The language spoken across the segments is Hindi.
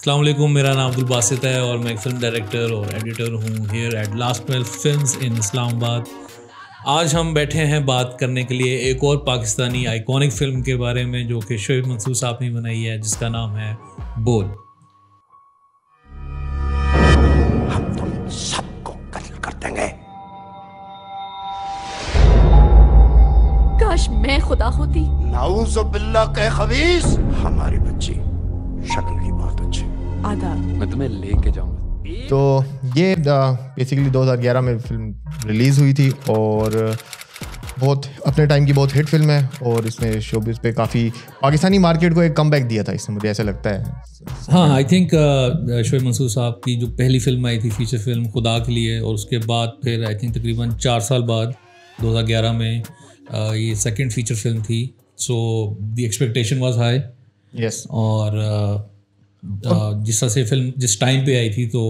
अस्सलाम वालेकुम, मेरा नाम अब्दुल बासित है और मैं एक फ़िल्म डायरेक्टर और एडिटर हूँ here at last mile films in Islamabad. आज हम बैठे हैं बात करने के लिए एक और पाकिस्तानी आइकॉनिक फ़िल्म के बारे में जो कि शोएब मंसूर साहब ने बनाई है, जिसका नाम है बोल। हम तुम सबको कत्ल कर देंगे। काश मैं खुदा होती। नाउज़ुबिल्लाह के खबीस। हमारी बच्ची शक्ल की बहुत अच्छी। आदाब। मैं तुम्हें लेके जाऊंगा। तो ये बेसिकली 2011 में फिल्म रिलीज़ हुई थी और बहुत अपने टाइम की बहुत हिट फिल्म है और इसने शोबिस पे काफ़ी पाकिस्तानी मार्केट को एक कमबैक दिया था इसने, मुझे ऐसा लगता है। हाँ, आई थिंक शोएब मंसूर साहब की जो पहली फिल्म आई थी फीचर फिल्म खुदा के लिए, और उसके बाद फिर आई थिंक तकरीबन 4 साल बाद 2011 में ये सेकंड फीचर फिल्म थी। So the expectation was high. Yes. और जिस तरह से फिल्म जिस टाइम पे आई थी तो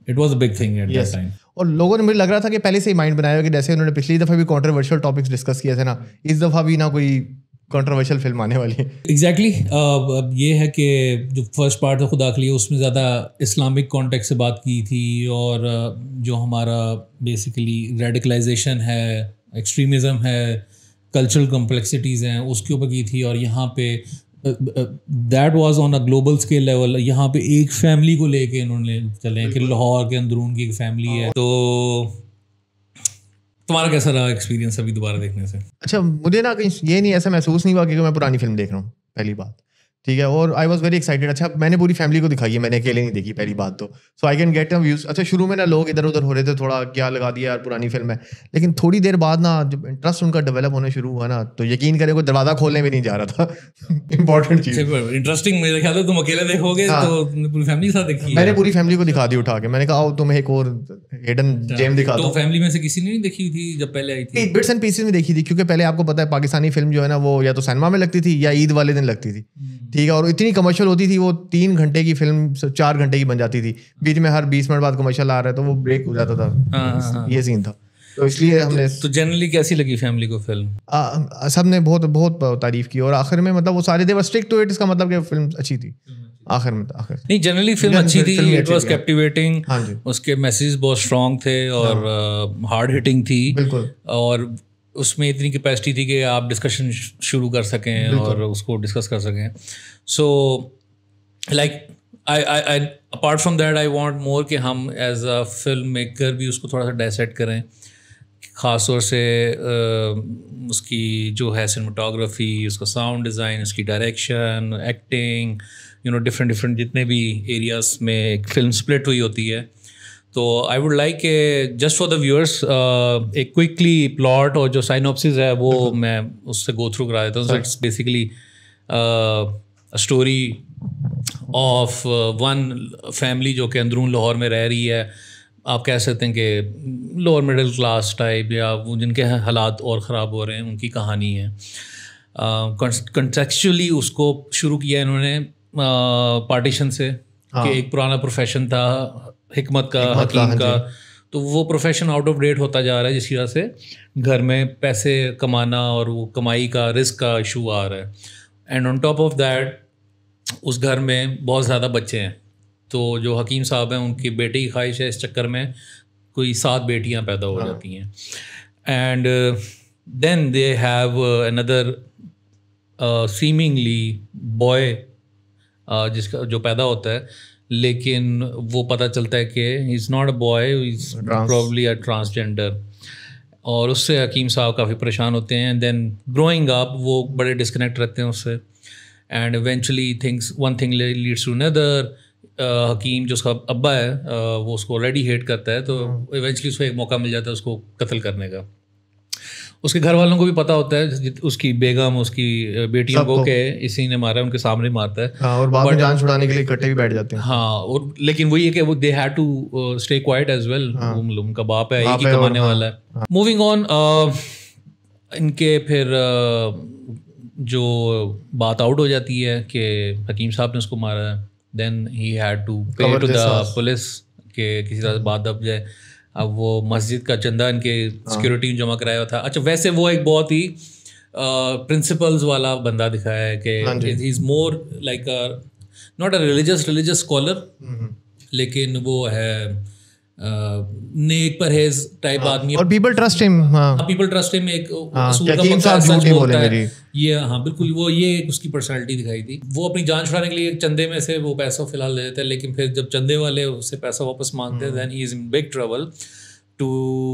it was a big thing at that time. और लोगों ने, मुझे लग रहा था कि पहले से ही माइंड बनाया हुआ कि जैसे उन्होंने पिछली दफ़ा भी कंट्रोवर्शियल टॉपिक्स डिस्कस किए थे ना, इस दफ़ा भी ना कोई कंट्रोवर्शियल फिल्म आने वाली है। एग्जैक्टली अब ये है कि जो फर्स्ट पार्ट था खुदा के लिए, उसमें ज़्यादा इस्लामिक कॉन्टेक्स्ट से बात की थी और जो हमारा बेसिकली रेडिकलाइजेशन है, एक्सट्रीमिज़म है, कल्चरल कॉम्प्लेक्सिटीज़ हैं, उसके ऊपर की थी। और यहाँ पे that was on a global scale level. यहाँ पे एक फैमिली को लेके इन्होंने चले कि लाहौर के अंदरून की एक फैमिली है। तो तुम्हारा कैसा रहा एक्सपीरियंस अभी दोबारा देखने से? अच्छा, मुझे ना कहीं ये नहीं ऐसा महसूस नहीं हुआ कि मैं पुरानी फिल्म देख रहा हूँ, पहली बात, ठीक है। और आई वॉज वेरी एक्साइटेड। अच्छा, मैंने पूरी फैमिली को दिखाई है, मैंने अकेले नहीं देखी, पहली बात तो। So I can get a views. अच्छा, शुरू में ना लोग इधर उधर हो रहे थे, थोड़ा क्या लगा दिया यार पुरानी फिल्म है, लेकिन थोड़ी देर बाद ना जब इंटरेस्ट उनका डेवलप होने शुरू हुआ ना, तो यकीन करें कोई दरवाजा खोलने में नहीं जा रहा था। इंपॉर्टेंट चीज, इंटरेस्टिंग। मेरे ख्याल है तुम अकेले देखोगे तो पूरी फैमिली के साथ देखी। मैंने पूरी फैमिली को दिखा दी उठा के। मैंने कहा आओ तुम्हें एक और हिडन जेम दिखाता हूं। तो फैमिली में से किसी ने नहीं देखी थी जब पहले आई थी? बिट्स एंड पीसेस में देखी थी, क्योंकि पहले आपको पता है पाकिस्तानी फिल्म जो है ना वो या तो सिनेमा में लगती थी या ईद वाले दिन लगती थी, ठीक है। और इतनी कमर्शियल होती थी, वो 3 घंटे की फिल्म 4 घंटे की बन जाती थी, बीच में हर 20 मिनट बाद कमर्शियल आ रहा है तो वो ब्रेक हो जाता था। ये सीन था, तो इसलिए हमने तो जनरली कैसी लगी फैमिली को फिल्म? सब ने बहुत बहुत तारीफ की और आखिर में मतलब वो सारे दे वर स्टिक टू इट। इसका मतलब कि फिल्म अच्छी थी आखिर में। आखिर नहीं, जनरली फिल्म अच्छी थी, इट वाज कैप्टिवेटिंग। हाँ जी, उसके मैसेज बहुत स्ट्रॉन्ग थे और हार्ड हिटिंग थी बिल्कुल। और उसमें इतनी कैपेसिटी थी कि आप डिस्कशन शुरू कर सकें और उसको डिस्कस कर सकें। So like I apart from that I want more कि हम एज अ फिल्म मेकर भी उसको थोड़ा सा डायसेक्ट करें, ख़ास तौर से उसकी जो है सिनेमाटोग्राफी, उसका साउंड डिज़ाइन, उसकी डायरेक्शन, एक्टिंग, डिफरेंट जितने भी एरियाज़ में एक फिल्म स्प्लिट हुई होती है। तो आई would like just for the viewers एक क्विकली प्लॉट और जो साइनॉप्सिस है वो मैं उससे गो थ्रू करा देता हूँ। So it's basically a story of one family जो कि अंदरून लाहौर में रह रही है। आप कह सकते हैं कि लोअर मिडिल क्लास टाइप, या वो जिनके हालात और ख़राब हो रहे हैं, उनकी कहानी है। कंटेक्चुअली उसको शुरू किया इन्होंने पार्टीशन से कि एक पुराना प्रोफेशन था हिकमत का, हकीम का, तो वो प्रोफेशन आउट ऑफ डेट होता जा रहा है, जिसकी वजह से घर में पैसे कमाना और वो कमाई का रिस्क का इशू आ रहा है। And on top of that उस घर में बहुत ज़्यादा बच्चे हैं, तो जो हकीम साहब हैं उनकी बेटी की ख्वाहिश है, इस चक्कर में कोई 7 बेटियां पैदा हो जाती हैं। And then they have another seemingly boy जिसका जो पैदा होता है, लेकिन वो पता चलता है कि he is not a boy, he is probably a transgender. और उससे हकीम साहब काफ़ी परेशान होते हैं। एंड देन ग्रोइंग अप वो बड़े डिस्कनेक्ट रहते हैं उससे। And eventually one thing leads to another. Hakim जो उसका अब्बा है वो उसको ऑलरेडी हेट करता है, तो इवेंचुअली उसको एक मौका मिल जाता है उसको कत्ल करने का। उसके घर वालों को भी पता होता है, उसकी बेगम, उसकी बेटियों को के इसी ने मारा है, उनके सामने मारता है। हाँ, और बाद में जान छुड़ाने के लिए इकट्ठे भी बैठ जाते हैं। हाँ, और लेकिन वही है कि वो they had to stay quite as well. उनका बाप है, एक ही कमाने वाला है। मूविंग ऑन, इनके फिर जो बात आउट हो जाती है कि हकीम साहब ने उसको मारा है, देन ही हैड टू पे टू द पुलिस के किसी तरह से बात दब जाए। अब वो मस्जिद का चंदा इनके सिक्योरिटी जमा कराया था। अच्छा, वैसे वो एक बहुत ही प्रिंसिपल्स वाला बंदा दिखाया है कि he is more like not a religious scholar, लेकिन वो है नेक परहेज टाइप आदमी, और people trust him. People trust him एक कि हकीम साहब झूठ नहीं बोले मेरी। ये हाँ बिल्कुल, वो ये उसकी पर्सनालिटी दिखाई थी। वो अपनी जान छुड़ाने के लिए चंदे में से वो पैसा फिलहाल ले लेते हैं, लेकिन फिर जब चंदे वाले उससे पैसा वापस मांगते हैं then he is in big trouble, to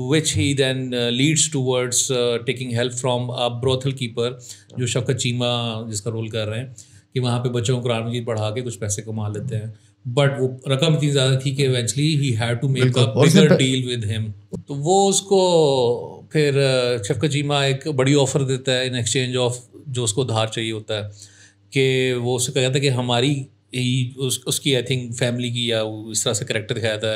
which he then leads towards taking help from a brothel keeper जो शफकत चीमा जिसका रोल कर रहे हैं, कि वहाँ पे बच्चों को कुरान मजीद पढ़ा के कुछ पैसे कमा लेते हैं, बट वो रकम इतनी ज़्यादा थी कि eventually he had to make a bigger deal with him। तो वो उसको फिर शफकत चीमा एक बड़ी ऑफ़र देता है इन एक्सचेंज ऑफ जो उसको उधार चाहिए होता है, कि वो उससे कहता है कि हमारी उसकी आई थिंक फैमिली की या इस तरह से करेक्टर दिखाया था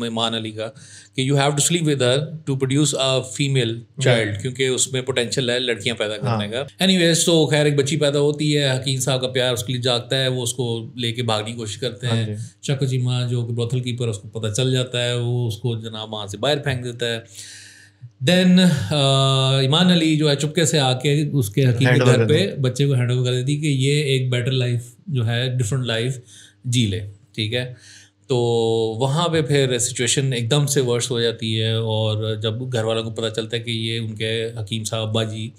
ईमान अली का, कि you have to sleep with her to produce a female child, क्योंकि उसमें पोटेंशियल है लड़कियां पैदा करने का। एनीवेज तो खैर एक बच्ची पैदा होती है, हकीम साहब का प्यार उसके लिए जागता है, वो उसको लेके भागने की कोशिश करते हैं। शफकत चीमा जो कि ब्रोथल कीपर उसको पता चल जाता है, वो उसको जनाब वहाँ से बाहर फेंक देता है। देन ईमान अली जो है चुपके से आके उसके हकीम के घर पे बच्चे को हैंड ओवर कर देती कि ये एक बेटर लाइफ जो है डिफरेंट लाइफ जी ले, ठीक है। तो वहाँ पे फिर सिचुएशन एकदम से वर्स हो जाती है, और जब घर वालों को पता चलता है कि ये उनके हकीम साहब अब्बा जी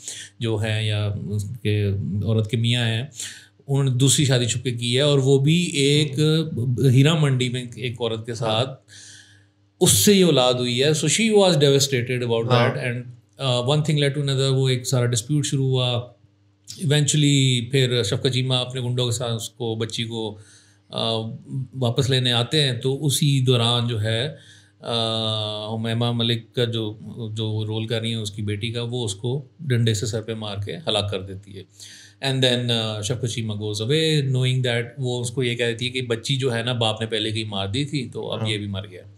जो हैं या उसके औरत के मियाँ हैं, उन्होंने दूसरी शादी छुपके की है, और वो भी एक हीरा मंडी में एक औरत के साथ, उससे ये औलाद हुई है। So she was devastated about that, and one thing led to another, वो एक सारा डिस्प्यूट शुरू हुआ। इवेंचुअली फिर शफकत चीमा अपने गुंडों के साथ उसको बच्ची को वापस लेने आते हैं, तो उसी दौरान जो है हुमैमा मलिक का जो रोल कर रही है उसकी बेटी का, वो उसको डंडे से सर पे मार के हलाक कर देती है। And then Shafqat Cheema goes away knowing that, वो उसको ये कह देती है कि बच्ची जो है ना बाप ने पहले ही मार दी थी, तो अब ये भी मर गया।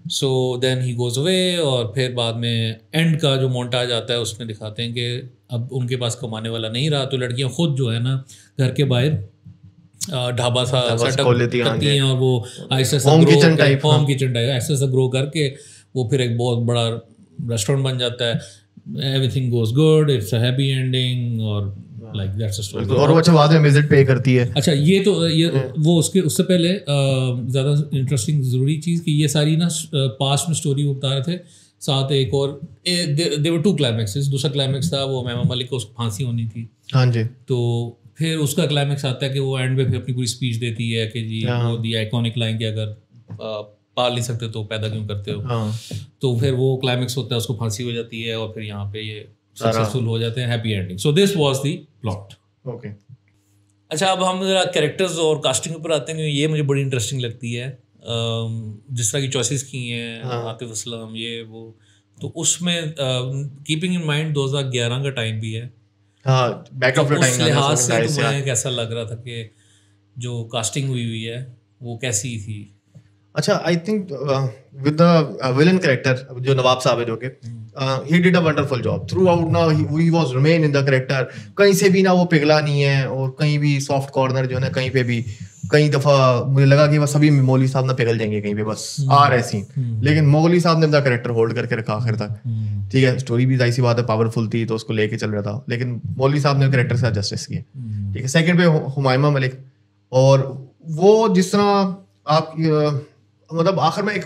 So then he goes away, और फिर बाद में एंड का जो मोन्टाज आता है उसमें दिखाते हैं कि अब उनके पास कमाने वाला नहीं रहा, तो लड़कियां खुद जो है ना घर के बाहर ढाबा सा सेटअप करती हैं, और वो ऐसे होम किचन टाइप ऐसे ऐसा ग्रो करके वो फिर एक बहुत बड़ा रेस्टोरेंट बन जाता है। Everything goes good, it's a happy ending, और लाइक दैट्स अ स्टोरी। और वो अच्छा बाद में विजिट पे करती है। अच्छा ये तो ये वो उससे पहले ज़्यादा इंटरेस्टिंग ज़रूरी चीज़ कि ये सारी ना पास्ट में स्टोरी वो बता रहे थे, साथ एक और देवर 2 क्लाइमैक्सेस। दूसरा क्लाइमैक्स था वो हुमैमा मलिक को उसको फांसी होनी थी, हाँ जी, तो फिर उसका क्लाइमैक्स आता है कि वो एंड में फिर अपनी पूरी स्पीच देती है कि जी वो दी आइकॉनिक लाइन कि अगर पाल नहीं सकते तो पैदा क्यों करते हो। तो फिर वो क्लाइमैक्स होता है, उसको फांसी हो जाती है, और फिर यहाँ पे ये सक्सेसफुल हो जाते हैं, happy ending. So this was the plot. Okay, अच्छा अब हम जरा कैरेक्टर्स और कास्टिंग ऊपर आते हैं, ये मुझे बड़ी इंटरेस्टिंग लगती है। जिस तरह की चॉइसेस की हैं आतिफ असलम ये वो, तो उसमें कीपिंग इन माइंड 2011 का टाइम भी है, बैक ऑफ द टाइम, उस लिहाज से तुम्हें कैसा लग रहा था कि जो कास्टिंग हुई है वो कैसी थी? अच्छा, I think with the villain character जो नवाब साहब है, जो कि he did a wonderful job throughout. Now he was remain in the character, कहीं से भी ना वो पिघला नहीं है, और कहीं भी सॉफ्ट कॉर्नर जो है ना, कहीं पे भी कई दफ़ा मुझे लगा कि बस अभी मौलवी साहब ना पिघल जाएंगे कहीं पे, बस आ रहे सीन, लेकिन मौलवी साहब ने अपना कैरेक्टर होल्ड करके रखा आखिर तक। ठीक है, स्टोरी भी जाहिर सी बात है पावरफुल थी तो उसको लेके चल रहा था, लेकिन मौलवी साहब ने कैरेक्टर से जस्टिस किया। ठीक है, सेकंड पे हुमैमा मलिक, और वो जिस तरह आप मतलब आखिर में एक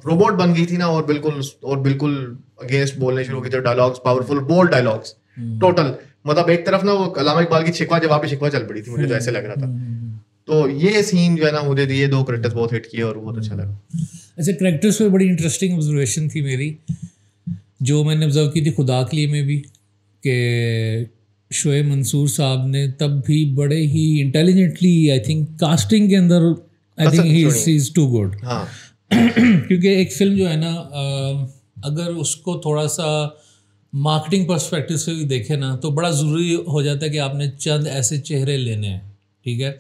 रोबोट बन गई थी ना, और बिल्कुल अगेंस्ट बोलने शुरू की थी, dialogues powerful bold dialogues total, मतलब एक तरफ ना वो अल्लामा इकबाल की शिकवा जवाब पे शिकवा चल पड़ी थी, मुझे तो ऐसे लग रहा था। तो ये सीन जो है ना, मुझे ये 2 कैरेक्टर्स बहुत हिट किए और बहुत अच्छा लगा। अच्छा, कैरेक्टर्स पे बड़ी इंटरेस्टिंग ऑब्जर्वेशन थी मेरी, जो मैंने ऑब्जर्व की थी खुदा के लिए में भी, कि शोएब मंसूर साहब ने तब भी बड़े ही इंटेलिजेंटली आई थिंक कास्टिंग के अंदर I think he is too good. क्योंकि एक फिल्म जो है ना, अगर उसको थोड़ा सा मार्केटिंग पर्सपेक्टिव से भी देखे ना, तो बड़ा ज़रूरी हो जाता है कि आपने चंद ऐसे चेहरे लेने हैं। ठीक है,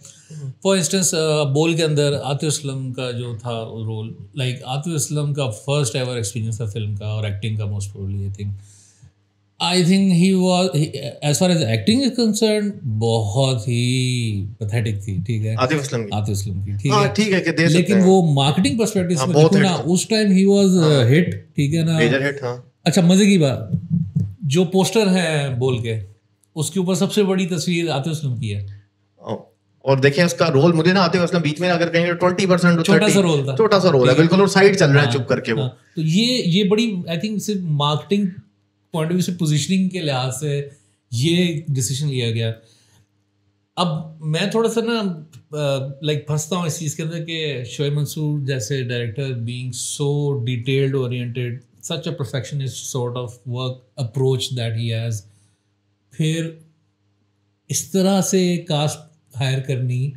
फॉर इंस्टेंस बोल के अंदर आतिफ असलम का जो था रोल, लाइक आतिफ असलम का फर्स्ट एवर एक्सपीरियंस था फिल्म का और एक्टिंग का, most probably I think he was as far as acting is concern बहुत ही पैथेटिक थी। ठीक है, आतिफ असलम की ठीक है कि लेकिन वो मार्केटिंग पर्सपेक्टिव से देखो ना, उस टाइम ही वाज हिट। ठीक है ना, मेजर हिट। अच्छा, मजे की बात, जो पोस्टर है बोल के, उसके ऊपर सबसे बड़ी तस्वीर आतिफ असलम की है। और देखें उसका रोल मुझे ना आते हुए असलम बीच में अगर कहेंगे 20% छोटा सा रोल था, छोटा सा रोल है बिल्कुल, और साइड चल रहा है चुप करके वो। तो ये बड़ी आई थिंक सिर्फ मार्केटिंग पॉइंट ऑफ व्यू से, पोजीशनिंग के लिहाज से ये डिसीजन लिया गया। अब मैं थोड़ा सा ना लाइक फंसता हूँ इस चीज़ के अंदर कि शोएब मंसूर जैसे director being so detailed oriented, such a perfectionist sort of work approach that he has, फिर इस तरह से कास्ट हायर करनी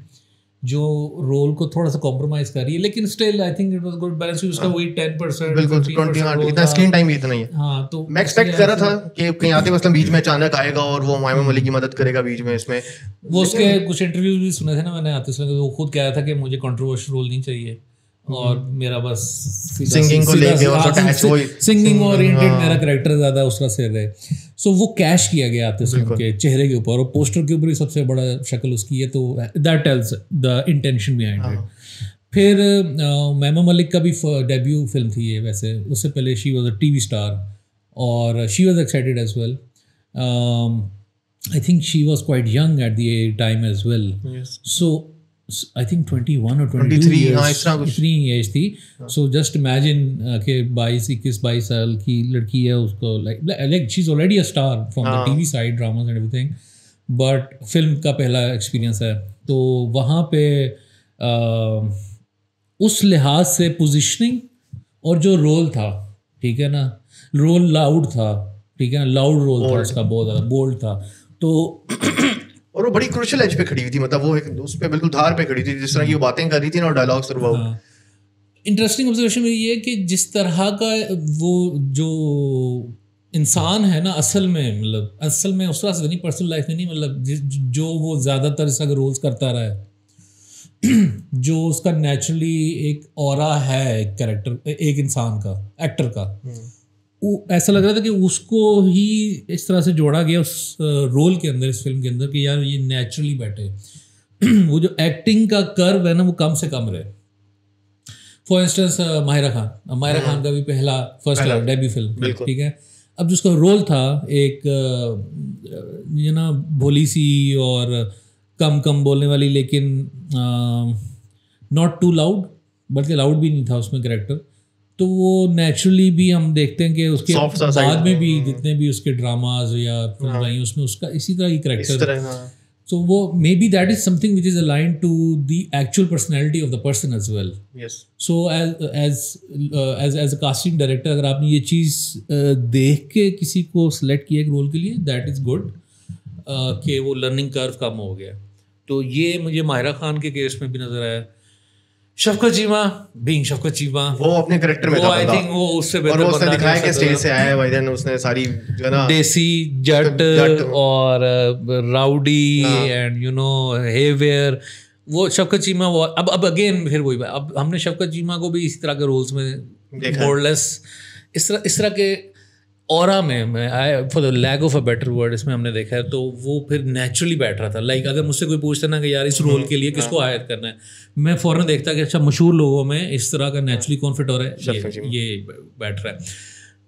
जो रोल को थोड़ा सा कॉम्प्रोमाइज कर रही है, लेकिन still I think it was good balance. उसका वही 10% बिल्कुल 20 इतना स्क्रीन टाइम भी इतना ही है। हाँ, तो मैं एक्सपेक्ट कर रहा था कि कहीं आते वक्त बीच में अचानक आएगा और वो मायमा मलिक की मदद करेगा बीच में इसमें। वो उसके कुछ इंटरव्यूज भी सुने थे ना मैंने आते समय, वो खुद कह रहा था कि मुझे कंट्रोवर्शियल रोल नहीं चाहिए और मेरा बस सिंगिंग को लेके और अटैच हो, सिंगिंग ओरिएंटेड मेरा कैरेक्टर ज्यादा उस तरह से रहे। सो वो कैश किया गया आते समय के चेहरे के ऊपर, और पोस्टर के ऊपर ही सबसे बड़ा शक्ल उसकी है, तो that tells the intention behind it. फिर मायमा मलिक का भी डेब्यू फिल्म थी ये, वैसे उससे पहले she was a TV star और she was excited as well. I think she was quite young at the time as well, so I think 21 or 22 years इतनी एज थी। सो जस्ट इमेजिन कि 22 साल की लड़की है, उसको like she is already a star from the TV side, dramas and everything, but film का पहला एक्सपीरियंस है। तो वहाँ पे उस लिहाज से पोजिशनिंग और जो रोल था, ठीक है ना, रोल लाउड था, ठीक है ना, लाउड रोल था उसका, बहुत ज़्यादा बोल्ड था। तो और वो बड़ी क्रूशियल एज पे खड़ी हुई थी, मतलब वो एक उस पे बिल्कुल धार पे खड़ी थी, जिस तरह की वो बातें कर रही थी ना और dialogues through out. Interesting observation मेरी ये है कि जिस तरह का वो जो इंसान है ना असल में, मतलब असल में उस तरह से नहीं, पर्सनल लाइफ में नहीं, मतलब जो वो ज़्यादातर इस तरह के रोल्स करता रहा है, जो उसका नेचुरली एक ऑरा है कैरेक्टर, एक इंसान का, एक्टर का, ऐसा लग रहा था कि उसको ही इस तरह से जोड़ा गया उस रोल के अंदर, इस फिल्म के अंदर, कि यार ये नेचुरली बैठे। वो जो एक्टिंग का कर्व है ना वो कम से कम रहे। फॉर इंस्टेंस माहिरा खान का भी पहला फर्स्ट डेब्यू फिल्म, ठीक है। अब जिसका रोल था एक ये ना भोली सी और कम बोलने वाली, लेकिन नॉट टू लाउड, बल्कि लाउड भी नहीं था उसमें कैरेक्टर, तो वो नेचुरली भी हम देखते हैं कि उसके बाद में भी जितने भी उसके ड्रामाज या फिल्म आई उसमें उसका इसी तरह की कैरेक्टर, तो वो may be that is something which is aligned to the actual personality of the person as well. So as a casting director अगर आपने ये चीज़ देख के किसी को सिलेक्ट किया एक रोल के लिए, दैट इज़ गुड कि वो लर्निंग कर्व कम हो गया। तो ये मुझे माहिरा खान के केस में भी नजर आया। शफकत चीमा बीइंग शफकत चीमा, वो अपने कैरेक्टर में था, आई थिंक वो उससे बेहतर बंदा उसने दिखाया कि स्टेज से आया है भाई, देन उसने सारी जो ना देसी जट और rowdy and you know heavier, वो शफकत चीमा वो अब अगेन फिर वही, अब हमने शफकत चीमा को भी इसी तरह के रोल्स में मोरलेस इस तरह के ऑरा में for the lack of a better word इसमें हमने देखा है। तो वो फिर नेचुरली बैठ रहा था। लाइक अगर मुझसे कोई पूछता ना कि यार इस रोल के लिए किसको हायर करना है, मैं फौरन देखता कि अच्छा मशहूर लोगों में इस तरह का नेचुरली कौन फिट हो रहा है, ये बैठ रहा है।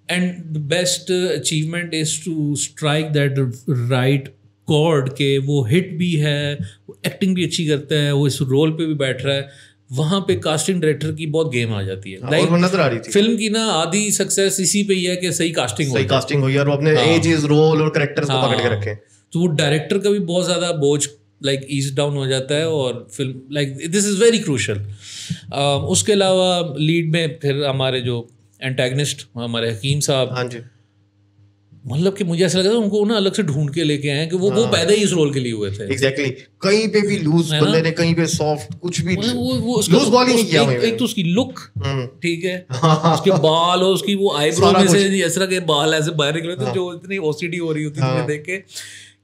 And the best achievement is to strike that right chord के वो हिट भी है, वो एक्टिंग भी अच्छी करता है, वो इस रोल पे भी बैठ रहा है। वहाँ पे कास्टिंग डायरेक्टर की बहुत गेम आ जाती है। लाइक नजर आ रही थी फिल्म की ना आधी सक्सेस इसी पे ही है कि सही कास्टिंग हुई और वो अपने एजेस, रोल और कैरेक्टर्स को पकड़ के रखे। तो वो डायरेक्टर का भी बहुत ज़्यादा बोझ लाइक ईज डाउन हो जाता है और film like this is very crucial. उसके अलावा लीड में फिर हमारे जो एंटेगनिस्ट हमारे हकीम साहब, हाँ जी, मतलब कि मुझे ऐसा लगा था उनको ना अलग से ढूंढ के लेके आए कि वो पैदा ही इस रोल के लिए हुए थे। एग्जैक्टली, कहीं पे भी लूज बंदे ने, कहीं पे सॉफ्ट, कुछ भी वो लूज बॉल ही नहीं किया। एक तो उसकी लुक ठीक है, उसके बाल और उसकी वो आईब्रो में से इस तरह के बाल ऐसे बाहर निकले थे जो इतनी ओसीडी हो रही होती थी देख के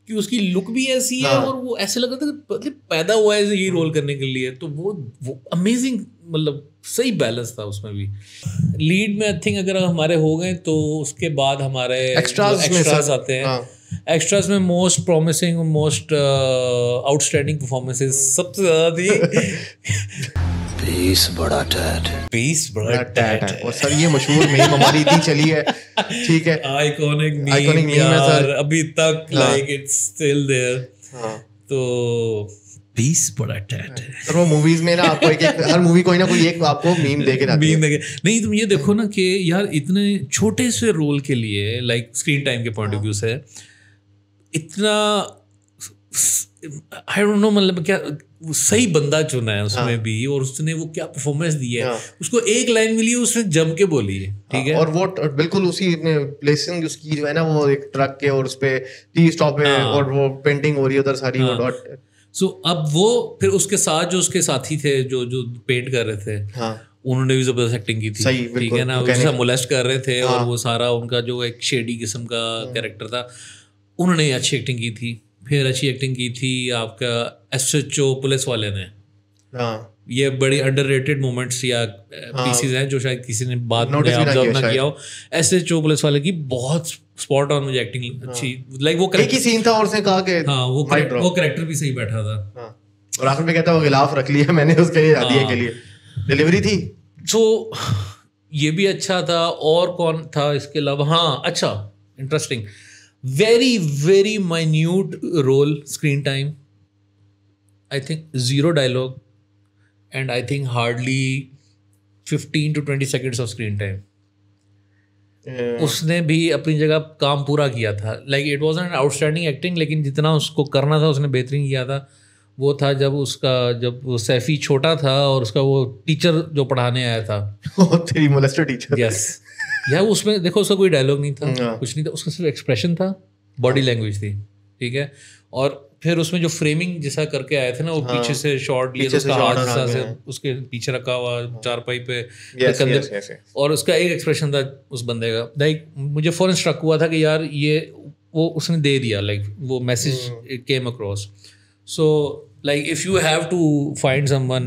कि उसकी लुक भी ऐसी है और वो ऐसे लग रहा था कि पैदा हुआ है यही रोल करने के लिए। तो वो अमेजिंग, मतलब सही बैलेंस था उसमें भी। लीड में आई थिंक अगर हमारे हो गए तो उसके बाद हमारे एक्स्ट्रास आते हैं। एक्स्ट्रास में मोस्ट प्रॉमिसिंग और मोस्ट आउटस्टैंडिंग परफॉर्मेंसेस सबसे ज्यादा थी पीस बड़ा टैट। और सर ये मशहूर मीम हमारी इतनी चली है, ठीक है, आइकॉनिक मीम है सर अभी तक, लाइक इट्स स्टिल देयर। तो 20 बड़ा टैट है। सर वो मूवीज में ना आपको एक हर मूवी कोई ना कोई एक आपको मीम देके जाती है। नहीं तुम ये देखो ना कि यार इतने छोटे से रोल के लिए लाइक स्क्रीन टाइम के पॉइंट ऑफ व्यू से इतना आई डोंट नो मतलब क्या सही बंदा चुना है उसमें भी, और उसने वो क्या परफॉर्मेंस दी है। उसको एक लाइन मिली है, उसने जम के बोली है, ठीक है। और वो बिल्कुल उसी प्लेसिंग उसकी जो है ना, वो एक ट्रक के और उस पे टी स्टॉप है और वो पेंटिंग हो रही है उधर सारी। सो अब वो फिर उसके साथ जो उसके साथी थे जो पेंट कर रहे थे, उन्होंने भी जबरदस्त एक्टिंग की थी, ठीक है ना। वो मोलेस्ट कर रहे थे और वो सारा उनका जो एक शेडी किस्म का कैरेक्टर था, उन्होंने अच्छी एक्टिंग की थी। फिर अच्छी एक्टिंग की थी आपका SHO पुलिस वाले ने। ये बड़ी अंडररेटेड मोमेंट्स या पीसेस हैं जो शायद किसी ने बाद में ऑब्जर्व ना किया हो। SHO पुलिस वाले की बहुत स्पॉट ऑन मुझे एक्टिंग अच्छी, लाइक वो एक ही सीन था और उसने कहा कि हाँ वो कैरेक्टर भी सही बैठा था। और आखिर में कहता है वो गिलाफ रख लिया मैंने उसके लिए दिए के लिए, डिलीवरी थी। सो ये भी अच्छा था। और कौन था इसके अलावा? हाँ अच्छा, interesting, very very minute role, screen time, I think 0 dialogue and I think hardly 15 to 20 seconds of screen time. उसने भी अपनी जगह काम पूरा किया था। Like it was an outstanding acting, लेकिन जितना उसको करना था उसने बेहतरीन किया था। वो था जब वो सैफी छोटा था और उसका वो टीचर जो पढ़ाने आया था, तेरी मोलेस्टर टीचर। यस यार, उसमें देखो उसका कोई डायलॉग नहीं था, कुछ नहीं था, उसका सिर्फ एक्सप्रेशन था, बॉडी लैंग्वेज थी, ठीक है। और फिर उसमें जो फ्रेमिंग जैसा करके आए थे ना, वो पीछे से शॉट लिए, से उसके पीछे रखा हुआ चारपाई पे कंधे, और उसका एक एक्सप्रेशन था उस बंदे का। लाइक मुझे फौरन स्ट्रक हुआ था कि यार ये वो उसने दे दिया, लाइक वो message it came across. So like if you have to find someone,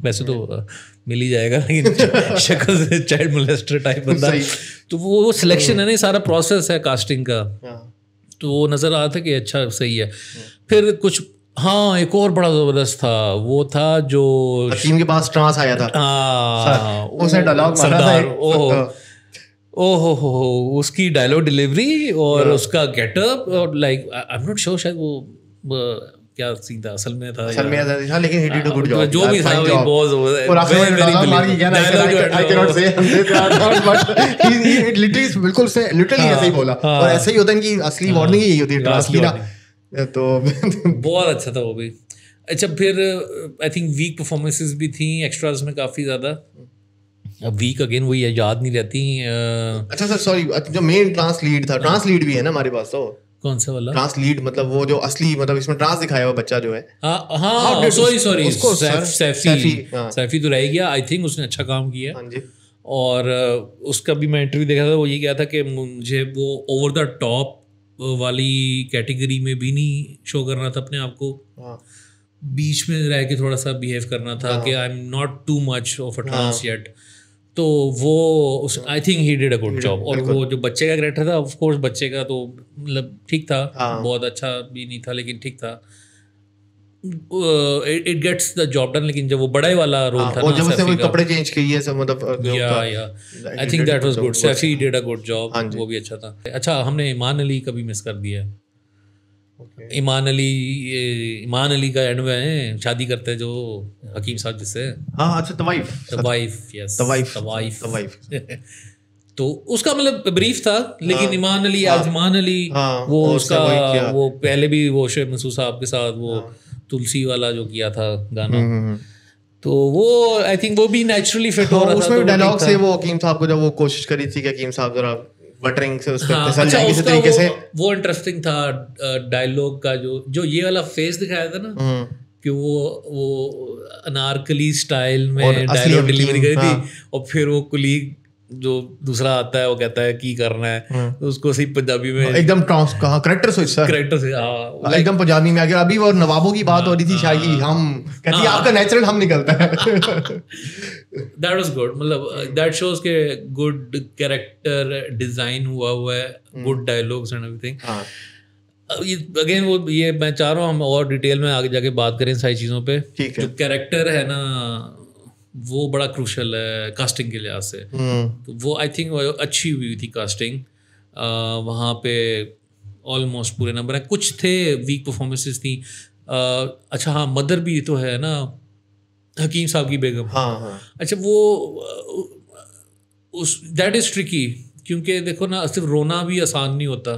वैसे तो मिल ही जाएगा, लेकिन शक्ल से चाइल्ड मोलेस्टर टाइप बंदा, तो वो सिलेक्शन है ना, सारा प्रोसेस है कास्टिंग का, तो वो नज़र आ रहा था कि अच्छा सही है। फिर कुछ हाँ एक और बड़ा ज़बरदस्त था, वो था जो हकीम के पास ट्रांस आया था, उसने डायलॉग मारा था, ओहो उसकी डायलॉग डिलीवरी और उसका गेटअप, और like I am not sure शायद वो क्या सीन था असल में था, लेकिन he did a good job, जो भी था वो बहुत और आखिर में डायलॉग मार के क्या, I cannot say but he literally बिल्कुल से लिटरली ऐसे ही बोला। और ऐसे ही होता है इनकी असली वार्निंग यही होती है, ट्रांस की ना, तो बहुत अच्छा था वो भी। अच्छा फिर आई थिंक वीक परफॉर्मेंसेस भी थी एक्स्ट्रास में काफ़ी ज़्यादा। अब वीक अगेन वही याद नहीं रहती। अच्छा सर सॉरी, जो मेन ट्रांस लीड था, ट्रांस लीड भी है ना हमारे पास, तो कौन सा वाला ट्रांस लीड, मतलब वो जो असली, मतलब इसमें ट्रांस दिखाया हुआ बच्चा जो है, हाँ सॉरी सैफी तो रह गया, आई थिंक उसने अच्छा काम किया। हाँ जी। और उसका भी मैं इंटरव्यू देखा था, वो ये कहा था कि मुझे वो ओवर द टॉप वाली कैटेगरी में भी नहीं शो करना था अपने आप को, बीच में रह के थोड़ा सा बिहेव करना था कि I am not too much of a trans yet. तो वो I think he did a good job. और वो जो बच्चे का कैरेक्टर था, ऑफ कोर्स बच्चे का तो मतलब ठीक था, बहुत अच्छा भी नहीं था लेकिन ठीक था, it gets the job done. लेकिन जब वो बड़े वाला रोल था, जब उसने वो कपड़े चेंज किए सब, मतलब I think that was good, Saifi did a good job, वो भी अच्छा था। अच्छा हमने ईमान अली का भी मिस कर दिया है। ईमान अली का एंड में शादी करते हैं जो हकीम साहब जिससे, हाँ अच्छा तवाइफ तो उसका मतलब ब्रीफ था, लेकिन ईमान अली वो उसका वो पहले भी वो शेख मंसूर साहब के साथ वो तुलसी वाला जो किया था गाना, तो वो आई थिंक वो भी नेचुरली फिट हो रहा था। उसमें डायलॉग से वो हकीम साहब को जब वो कोशिश करी थी कि हकीम साहब जरा बटरिंग से उसको तसल जाए किसी तरीके से, वो इंटरेस्टिंग था डायलॉग का, जो ये वाला फेस दिखाया था ना कि वो अनारकली स्टाइल में डायलॉग डिलीवरी करी थी, और फिर वो कुलीग जो दूसरा आता है वो कहता है की करना है, तो उसको सही पंजाबी में एकदम करेक्टर से एकदम पंजाबी में। अगर अभी वो नवाबों की बात हो रही थी, शाही हम कहती है आपका नेचुरल हम निकलता है। दैट वाज गुड, मतलब दैट शोज के गुड कैरेक्टर डिजाइन हुआ है, good dialogues and everything. Again वो ये मैं चाह रहा हूँ हम और डिटेल में आगे जाके बात करें सारी चीज़ों पे। जो कैरेक्टर है ना वो बड़ा क्रूशल है कास्टिंग के लिहाज से, तो वो आई थिंक अच्छी हुई थी कास्टिंग वहाँ पे, ऑलमोस्ट पूरे नंबर है। कुछ थे वीक परफॉर्मेंसेस थी, अच्छा हाँ, मदर भी तो है ना, हकीम साहब की बेगम। हाँ। अच्छा वो उस दैट इज ट्रिकी, क्योंकि देखो ना, सिर्फ रोना भी आसान नहीं होता,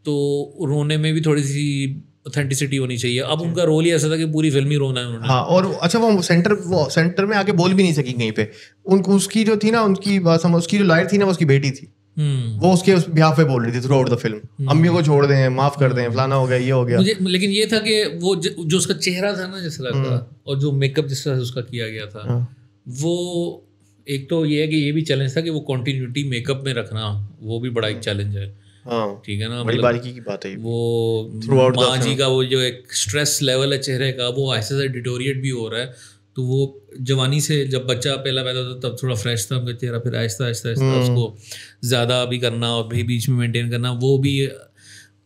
तो रोने में भी थोड़ी सी ऑथेंटिसिटी होनी चाहिए। अब उनका रोल ही ऐसा था कि पूरी फिल्म ही रोना है उन्होंने। हाँ, और अच्छा वो सेंटर में आके बोल भी नहीं सकी कहीं पे। उनको उसकी जो थी ना, उसकी जो लॉयर थी ना, वो उसकी बेटी थी। वो उसके उस बिहाफ पे बोल रही थी थ्रू आउट द फिल्म, अम्मी को छोड़ दें, माफ कर दें, फलाना हो गया, ये हो गया। मुझे लेकिन ये था कि वो जो उसका चेहरा था ना जिस तरह का, और जो मेकअप जिस तरह से उसका किया गया था, वो एक तो ये है कि ये भी चैलेंज था कि वो कंटिन्यूटी मेकअप में रखना, वो भी बड़ा एक चैलेंज है। ठीक है ना, बड़ी बारीकी की बात है वो माँ जी का वो जो एक स्ट्रेस लेवल है चेहरे का, वो ऐसे से डिटोरिएट भी हो रहा है। तो वो जवानी से जब बच्चा पहला पैदा होता तब थोड़ा फ्रेश था उनका चेहरा, फिर आहिस्ता आहिस्ता उसको ज़्यादा भी करना और भी बीच में मेंटेन करना, वो भी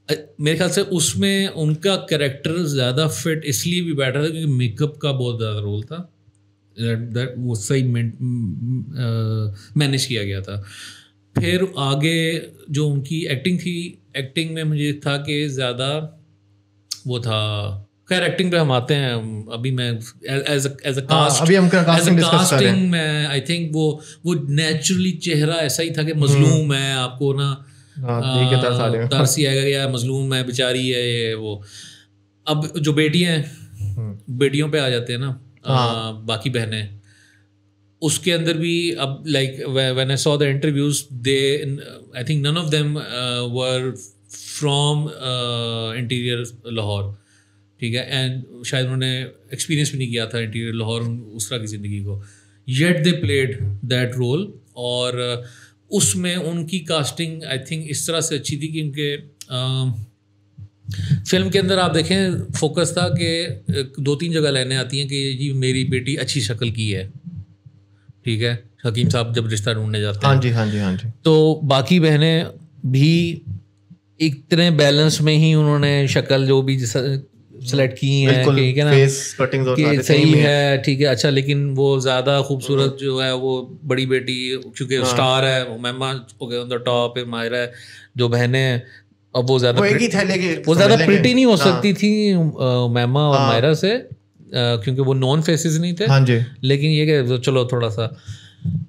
मेरे ख्याल से उसमें उनका कैरेक्टर ज़्यादा फिट इसलिए भी बैठा था क्योंकि मेकअप का बहुत ज़्यादा रोल था, वो सही मैनेज किया गया था। फिर आगे जो उनकी एक्टिंग थी, एक्टिंग में मुझे था कि ज़्यादा वो था, खैर एक्टिंग पे हम आते हैं अभी। मैं एज अ कास्टिंग में आई थिंक वो नेचुरली चेहरा ऐसा ही था कि मजलूम है, आपको ना तरस ही आएगा यार, मजलूम है बेचारी है ये वो। अब जो बेटियां हैं, बेटियों पे आ जाते हैं ना, बाकी बहनें, उसके अंदर भी अब like when I saw the interviews, they I think none of them were from interior Lahore, ठीक है, एंड शायद उन्होंने एक्सपीरियंस भी नहीं किया था इंटीरियर लाहौर उस तरह की ज़िंदगी को, yet they played that role. और उसमें उनकी कास्टिंग आई थिंक इस तरह से अच्छी थी कि उनके फिल्म के अंदर आप देखें फोकस था कि 2-3 जगह लाइनें आती हैं कि जी मेरी बेटी अच्छी शक्ल की है, ठीक है, हकीम साहब जब रिश्ता ढूंढने जाते हैं, हाँ जी, तो बाकी बहनें भी इतने बैलेंस में ही उन्होंने शक्ल जो भी सेलेक्ट की है कि ना फेस कटिंग कि सही है, ठीक है, अच्छा, लेकिन वो ज़्यादा खूबसूरत जो है वो बड़ी बेटी, क्योंकि स्टार है, उमैमा हो गया ऑन द टॉप, मायरा है, जो बहनें अब वो ज़्यादा प्रिटी नहीं हो सकती थी उमैमा और मायरा से, क्योंकि वो नॉन फेसेस नहीं थे। हाँ जी। लेकिन ये कि चलो थोड़ा सा,